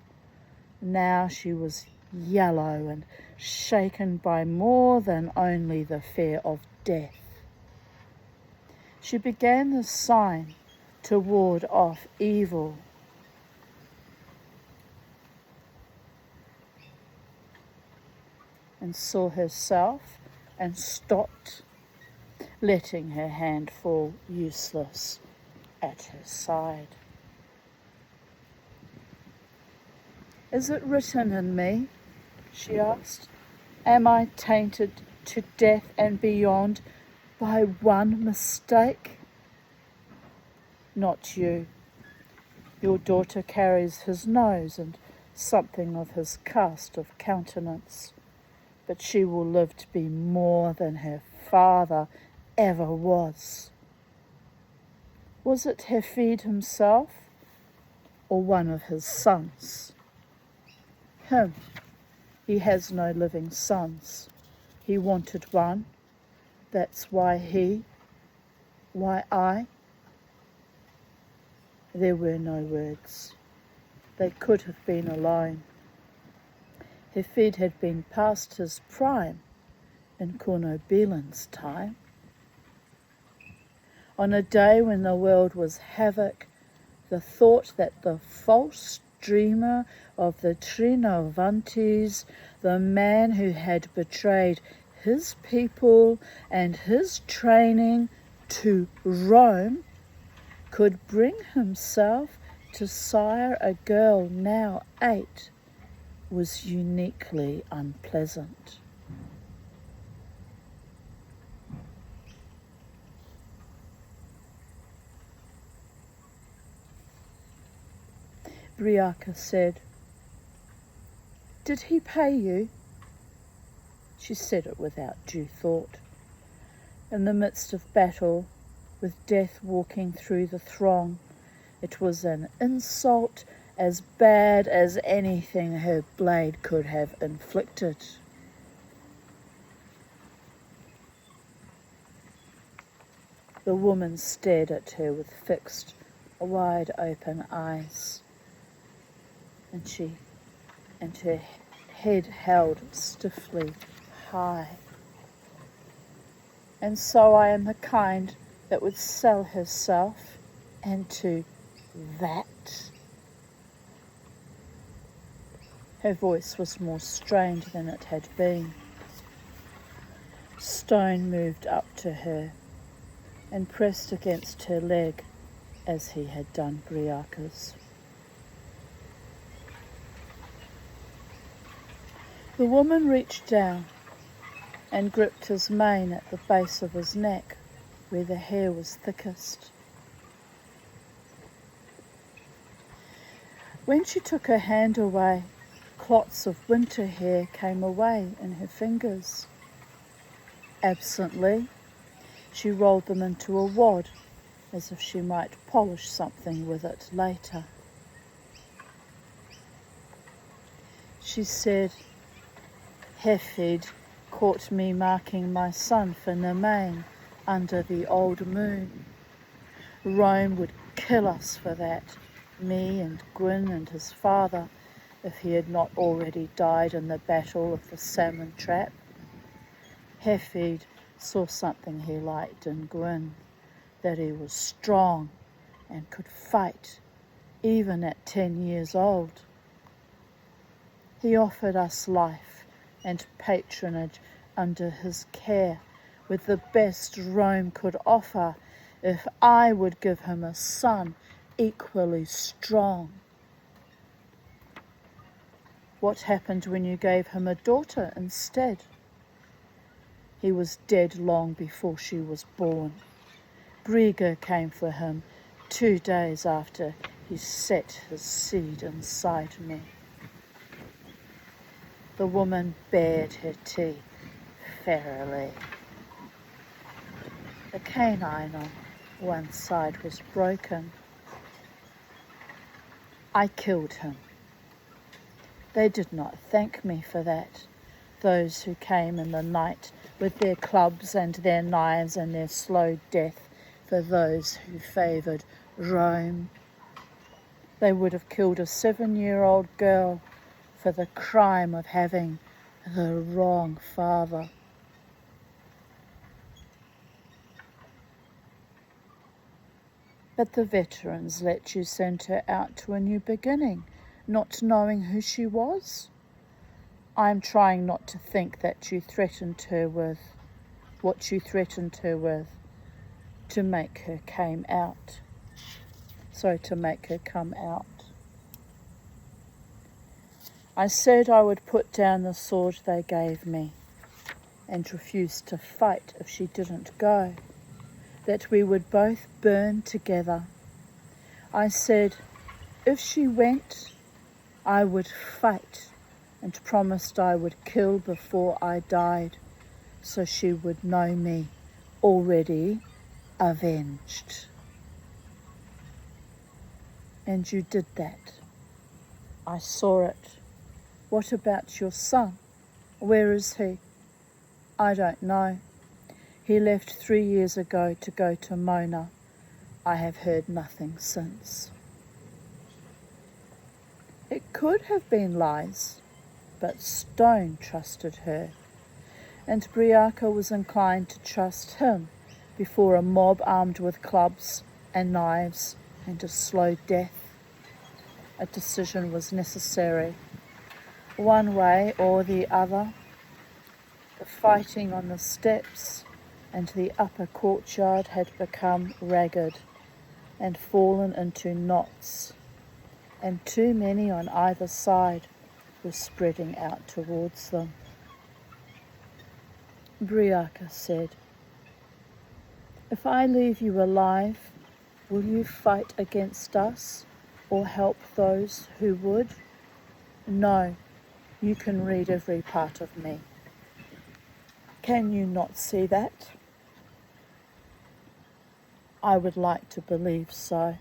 Now she was yellow and shaken by more than only the fear of death. She began the sign to ward off evil. And saw herself and stopped, letting her hand fall useless at her side. "Is it written in me?" she asked. "Am I tainted to death and beyond by one mistake?" "Not you. Your daughter carries his nose and something of his cast of countenance, but she will live to be more than her father ever was." Was it Hafid himself, or one of his sons? Him. He has no living sons. He wanted one. That's why I. There were no words. They could have been alone. Hafid had been past his prime in Cornobelin's time. On a day when the world was havoc, the thought that the false dreamer of the Trinovantes, the man who had betrayed his people and his training to Rome, could bring himself to sire a girl now 8 was uniquely unpleasant. Briaka said, "Did he pay you?" She said it without due thought. In the midst of battle, with death walking through the throng, it was an insult as bad as anything her blade could have inflicted. The woman stared at her with fixed, wide-open eyes, and her head held stiffly high. And so I am the kind that would sell herself, and to that? Her voice was more strained than it had been. Stone moved up to her and pressed against her leg as he had done Briarka's. The woman reached down and gripped his mane at the base of his neck, where the hair was thickest. When she took her hand away, clots of winter hair came away in her fingers. Absently, she rolled them into a wad, as if she might polish something with it later. She said, "Hefid caught me marking my son for Nemain under the old moon. Rome would kill us for that, me and Gwyn and his father, if he had not already died in the battle of the salmon trap. Hefid saw something he liked in Gwyn, that he was strong and could fight, even at 10 years old. He offered us life and patronage under his care, with the best Rome could offer, if I would give him a son equally strong." "What happened when you gave him a daughter instead?" "He was dead long before she was born. Briga came for him 2 days after he set his seed inside me." The woman bared her teeth fairly. The canine on one side was broken. "I killed him. They did not thank me for that, those who came in the night with their clubs and their knives and their slow death for those who favoured Rome. They would have killed a 7-year-old girl for the crime of having the wrong father." "But the veterans let you send her out to a new beginning, not knowing who she was? I am trying not to think that you threatened her with what you threatened her with to make her come out. I said I would put down the sword they gave me and refuse to fight if she didn't go, that we would both burn together. I said if she went, I would fight, and promised I would kill before I died, so she would know me already avenged. And you did that. I saw it. What about your son? Where is he?" "I don't know. He left 3 years ago to go to Mona. I have heard nothing since." It could have been lies, but Stone trusted her, and Briarka was inclined to trust him before a mob armed with clubs and knives and a slow death. A decision was necessary, one way or the other. The fighting on the steps and the upper courtyard had become ragged and fallen into knots, and too many on either side were spreading out towards them. Briarka said, "If I leave you alive, will you fight against us or help those who would? No, you can read every part of me. Can you not see that?" "I would like to believe so."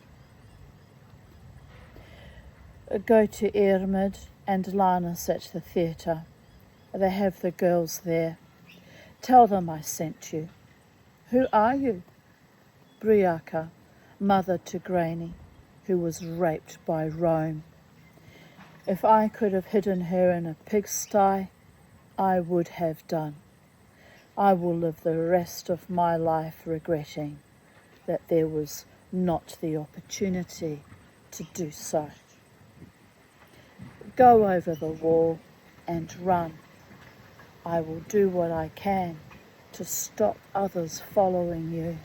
"Go to Ermid and Lannis at the theatre. They have the girls there. Tell them I sent you." "Who are you?" Briaca, mother to Granny, who was raped by Rome. If I could have hidden her in a pigsty, I would have done. I will live the rest of my life regretting that there was not the opportunity to do so. Go over the wall and run. I will do what I can to stop others following you.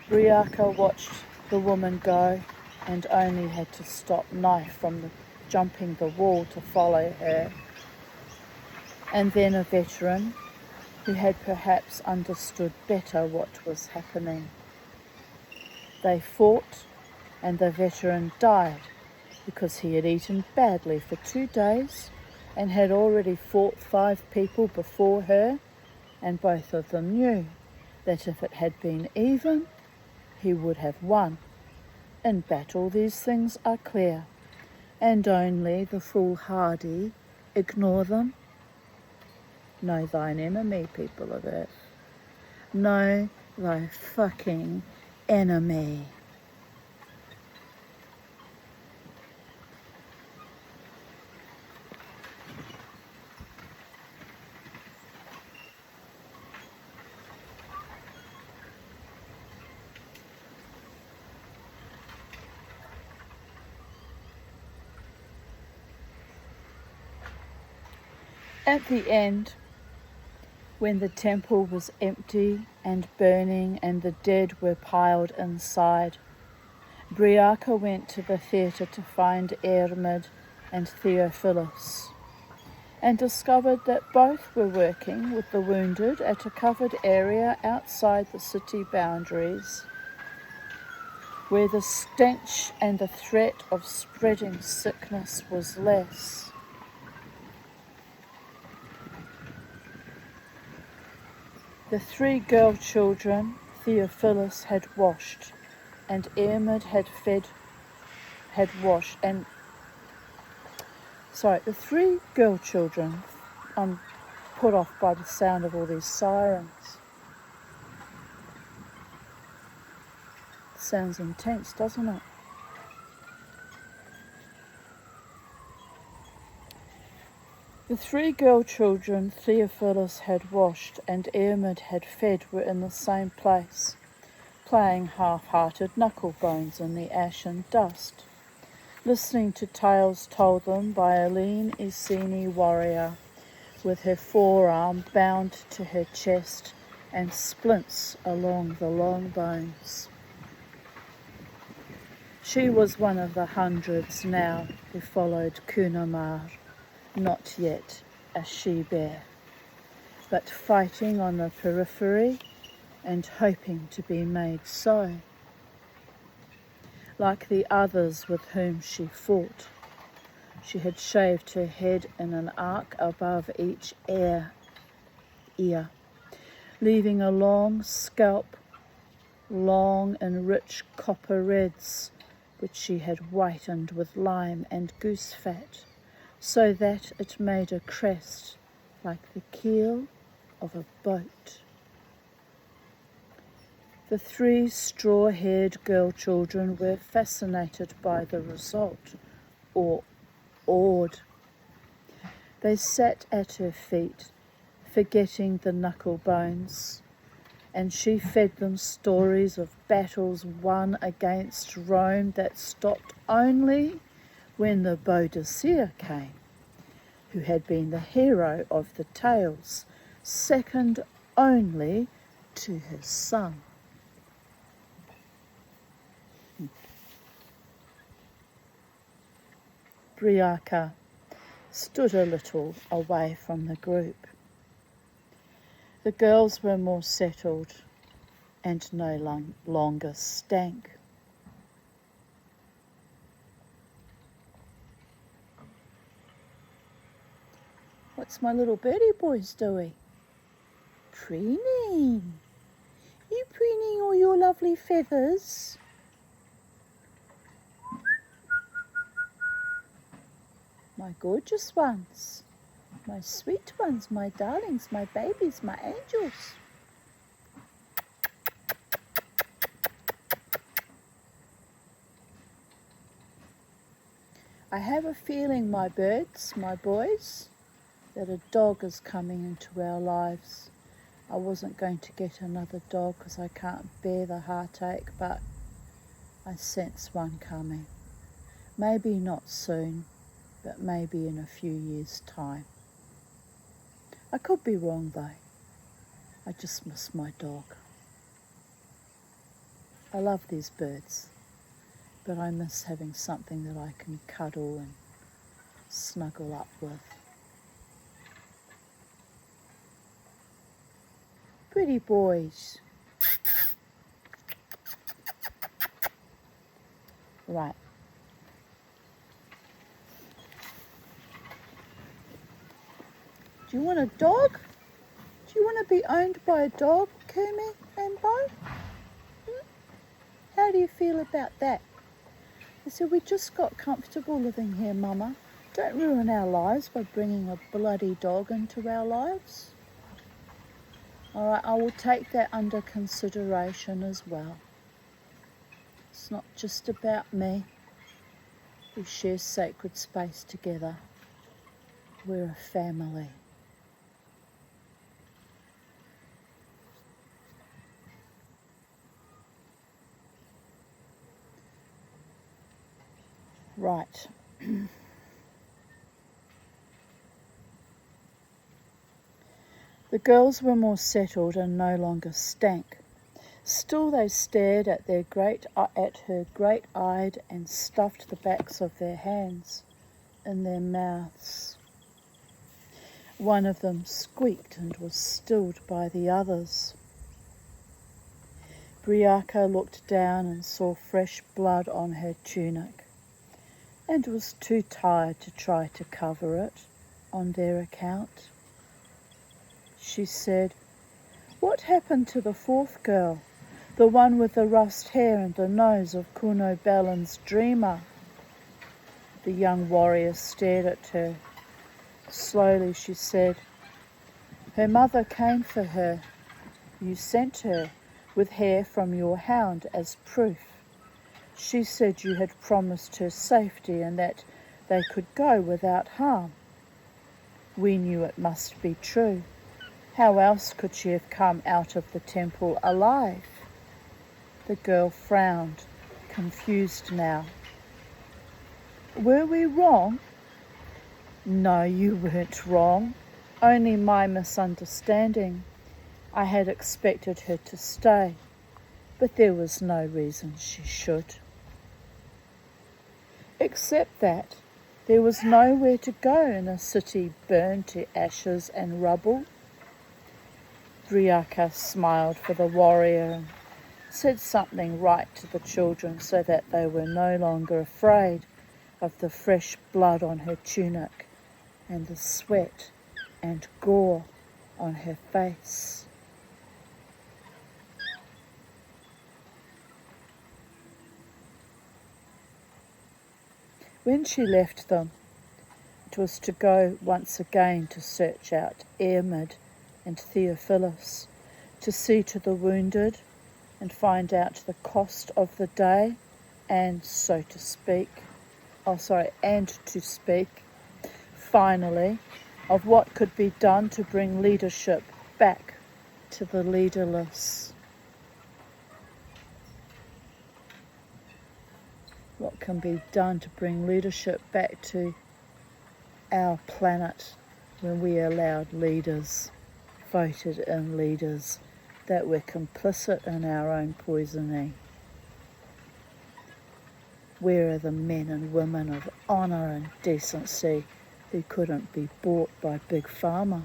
Briaca watched the woman go and only had to stop Knife from jumping the wall to follow her. And then a veteran, who had perhaps understood better what was happening. They fought, and the veteran died because he had eaten badly for 2 days and had already fought 5 people before her, and both of them knew that if it had been even, he would have won. In battle these things are clear, and only the foolhardy ignore them. Know thine enemy, people of earth. Know thy fucking enemy. At the end, when the temple was empty and burning and the dead were piled inside, Briaca went to the theatre to find Hermod and Theophilus, and discovered that both were working with the wounded at a covered area outside the city boundaries, where the stench and the threat of spreading sickness was less. The 3 girl children Theophilus had washed, and Hermod had washed, and the 3 girl children, I'm put off by the sound of all these sirens. Sounds intense, doesn't it? The 3 girl children Theophilus had washed and Hermod had fed were in the same place, playing half-hearted knucklebones in the ashen dust, listening to tales told them by a lean Iceni warrior with her forearm bound to her chest and splints along the long bones. She was one of the hundreds now who followed Cunamar, not yet a she-bear, but fighting on the periphery and hoping to be made so. Like the others with whom she fought, she had shaved her head in an arc above each ear, leaving a long scalp, long and rich copper reds, which she had whitened with lime and goose fat, so that it made a crest like the keel of a boat. The 3 straw-haired girl children were fascinated by the result, or awed. They sat at her feet, forgetting the knuckle bones, and she fed them stories of battles won against Rome that stopped only when the Boadicea came, who had been the hero of the tales, second only to her son. Briaca stood a little away from the group. The girls were more settled and no longer stank. What's my little birdie boys doing? Preening. You preening all your lovely feathers? My gorgeous ones. My sweet ones, my darlings, my babies, my angels. I have a feeling, my birds, my boys, that a dog is coming into our lives. I wasn't going to get another dog because I can't bear the heartache, but I sense one coming. Maybe not soon, but maybe in a few years' time. I could be wrong though. I just miss my dog. I love these birds, but I miss having something that I can cuddle and snuggle up with. Pretty boys. Right. Do you want a dog? Do you want to be owned by a dog, Kumi and Bo? How do you feel about that? I said, we just got comfortable living here, Mama. Don't ruin our lives by bringing a bloody dog into our lives. All right, I will take that under consideration as well. It's not just about me. We share sacred space together. We're a family. Right. The girls were more settled and no longer stank. Still they stared at her great-eyed and stuffed the backs of their hands in their mouths. One of them squeaked and was stilled by the others. Briaka looked down and saw fresh blood on her tunic and was too tired to try to cover it on their account. She said, "What happened to the fourth girl, the one with the rust hair and the nose of Kuno Belen's dreamer?" The young warrior stared at her. Slowly she said, "Her mother came for her. You sent her with hair from your hound as proof. She said you had promised her safety and that they could go without harm. We knew it must be true. How else could she have come out of the temple alive?" The girl frowned, confused now. "Were we wrong?" "No, you weren't wrong. Only my misunderstanding. I had expected her to stay, but there was no reason she should. Except that there was nowhere to go in a city burned to ashes and rubble." Briaka smiled for the warrior and said something right to the children so that they were no longer afraid of the fresh blood on her tunic and the sweat and gore on her face. When she left them, it was to go once again to search out Ermid and Theophilus, to see to the wounded and find out the cost of the day and, to speak, finally, of what could be done to bring leadership back to the leaderless. What can be done to bring leadership back to our planet when we allowed leaders, voted in leaders, that were complicit in our own poisoning? Where are the men and women of honour and decency who couldn't be bought by Big Pharma?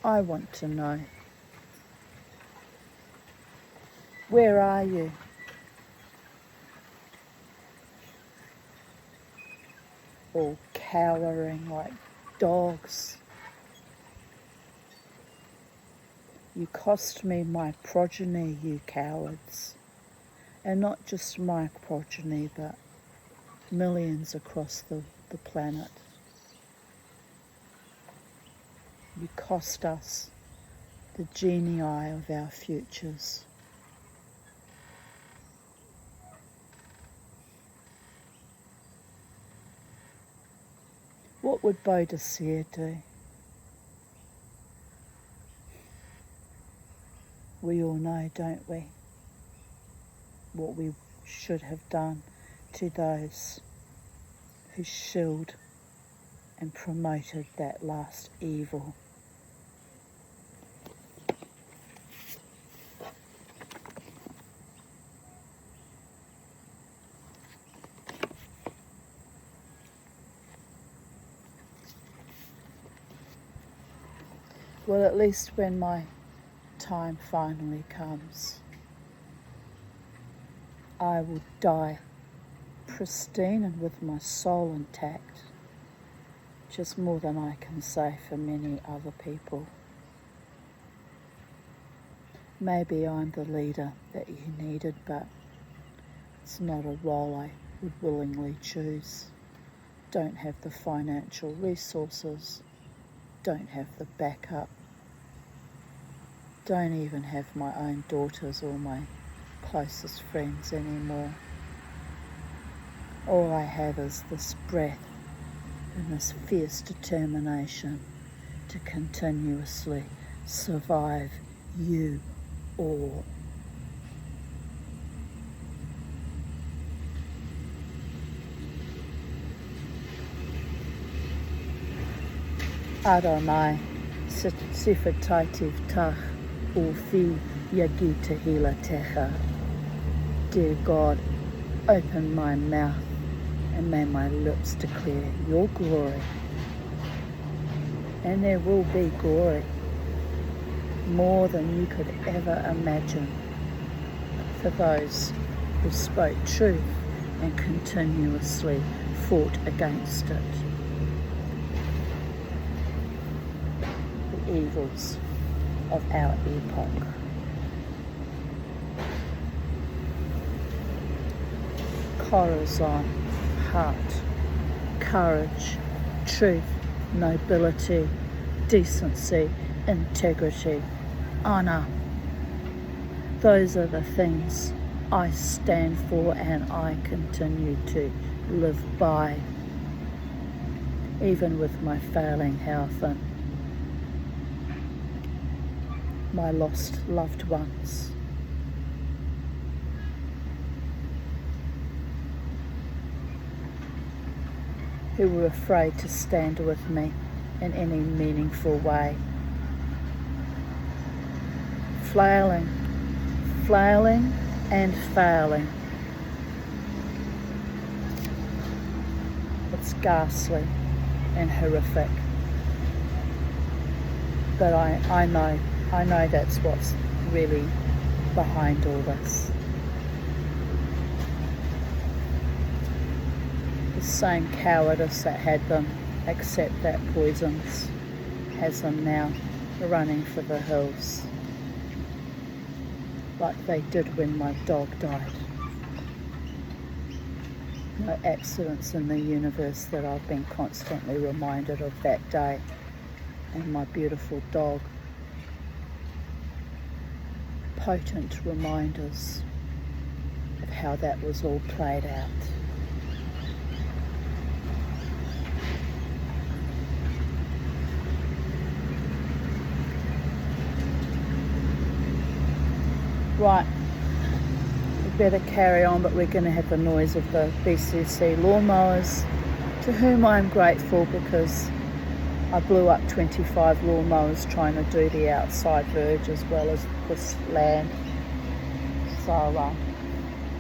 I want to know. Where are you? All cowering like dogs. You cost me my progeny, you cowards. And not just my progeny, but millions across the planet. You cost us the genii of our futures. What would Bodhicitta do? We all know, don't we, what we should have done to those who shilled and promoted that last evil. Well, at least when my time finally comes, I will die pristine and with my soul intact, just more than I can say for many other people. Maybe I'm the leader that you needed, but it's not a role I would willingly choose. Don't have the financial resources, don't have the backup, don't even have my own daughters or my closest friends anymore. All I have is this breath and this fierce determination to continuously survive you all. Adonai, sifataitiv tach, ufi yagi tehila techa. Dear God, open my mouth and may my lips declare your glory. And there will be glory, more than you could ever imagine, for those who spoke truth and continuously fought against it. The evils of our epoch. Corazon, heart, courage, truth, nobility, decency, integrity, honour. Those are the things I stand for and I continue to live by, even with my failing health and my lost loved ones. Who were afraid to stand with me in any meaningful way. Flailing and failing. It's ghastly and horrific. But I know that's what's really behind all this. The same cowardice that had them accept that poisons has them now running for the hills, like they did when my dog died. No accidents in the universe that I've been constantly reminded of that day and my beautiful dog. Potent reminders of how that was all played out. Right, we better carry on, but we're going to have the noise of the BCC lawnmowers, to whom I'm grateful because I blew up 25 lawnmowers trying to do the outside verge as well as this land. So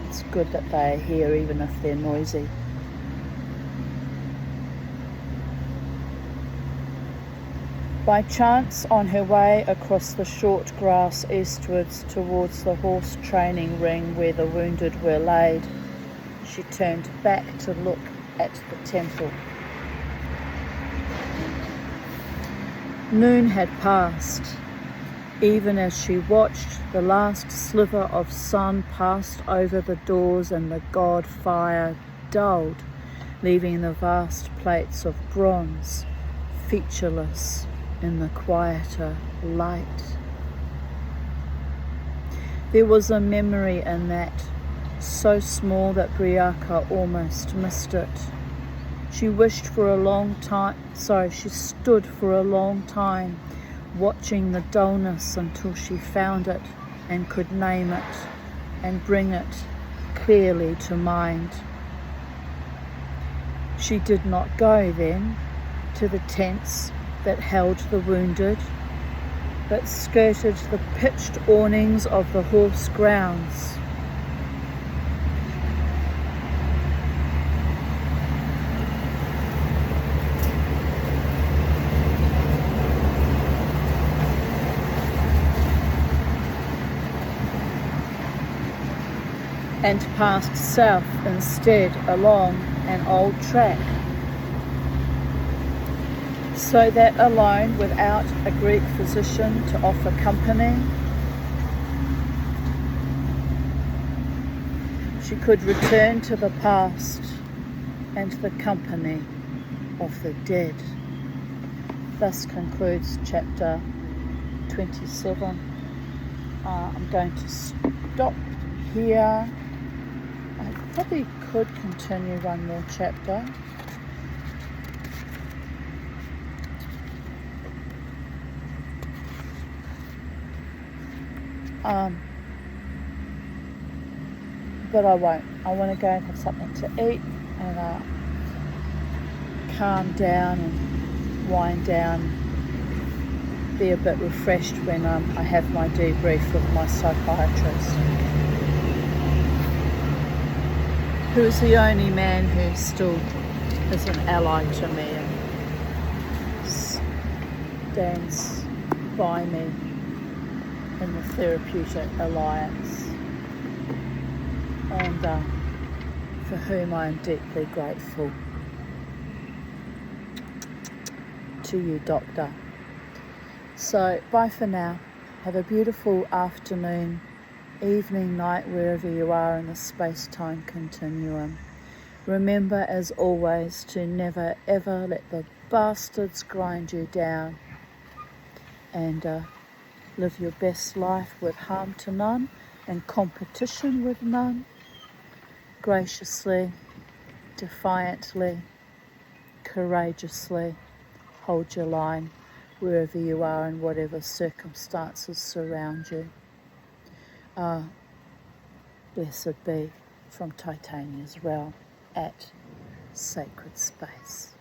it's good that they're here even if they're noisy. By chance, on her way across the short grass eastwards towards the horse training ring where the wounded were laid, she turned back to look at the temple. Noon had passed. Even as she watched, the last sliver of sun passed over the doors and the god fire dulled, leaving the vast plates of bronze featureless in the quieter light. There was a memory in that, so small that Briaka almost missed it. She wished for a long time, she stood for a long time, watching the dullness until she found it and could name it and bring it clearly to mind. She did not go then to the tents that held the wounded, but skirted the pitched awnings of the horse grounds. And passed south instead along an old track, so that alone, without a Greek physician to offer company, she could return to the past and the company of the dead. Thus concludes chapter 27. I'm going to stop here. I probably could continue one more chapter. But I won't. I want to go and have something to eat and calm down and wind down, be a bit refreshed when I have my debrief with my psychiatrist, who is the only man who still is an ally to me and stands by me in the therapeutic alliance, and for whom I am deeply grateful. To you, Doctor. So bye for now. Have a beautiful afternoon, evening, night, wherever you are in the space-time continuum. Remember, as always, to never ever let the bastards grind you down, and live your best life with harm to none and competition with none, graciously, defiantly, courageously. Hold your line wherever you are and whatever circumstances surround you. Blessed be from Titania's realm at Sacred Space.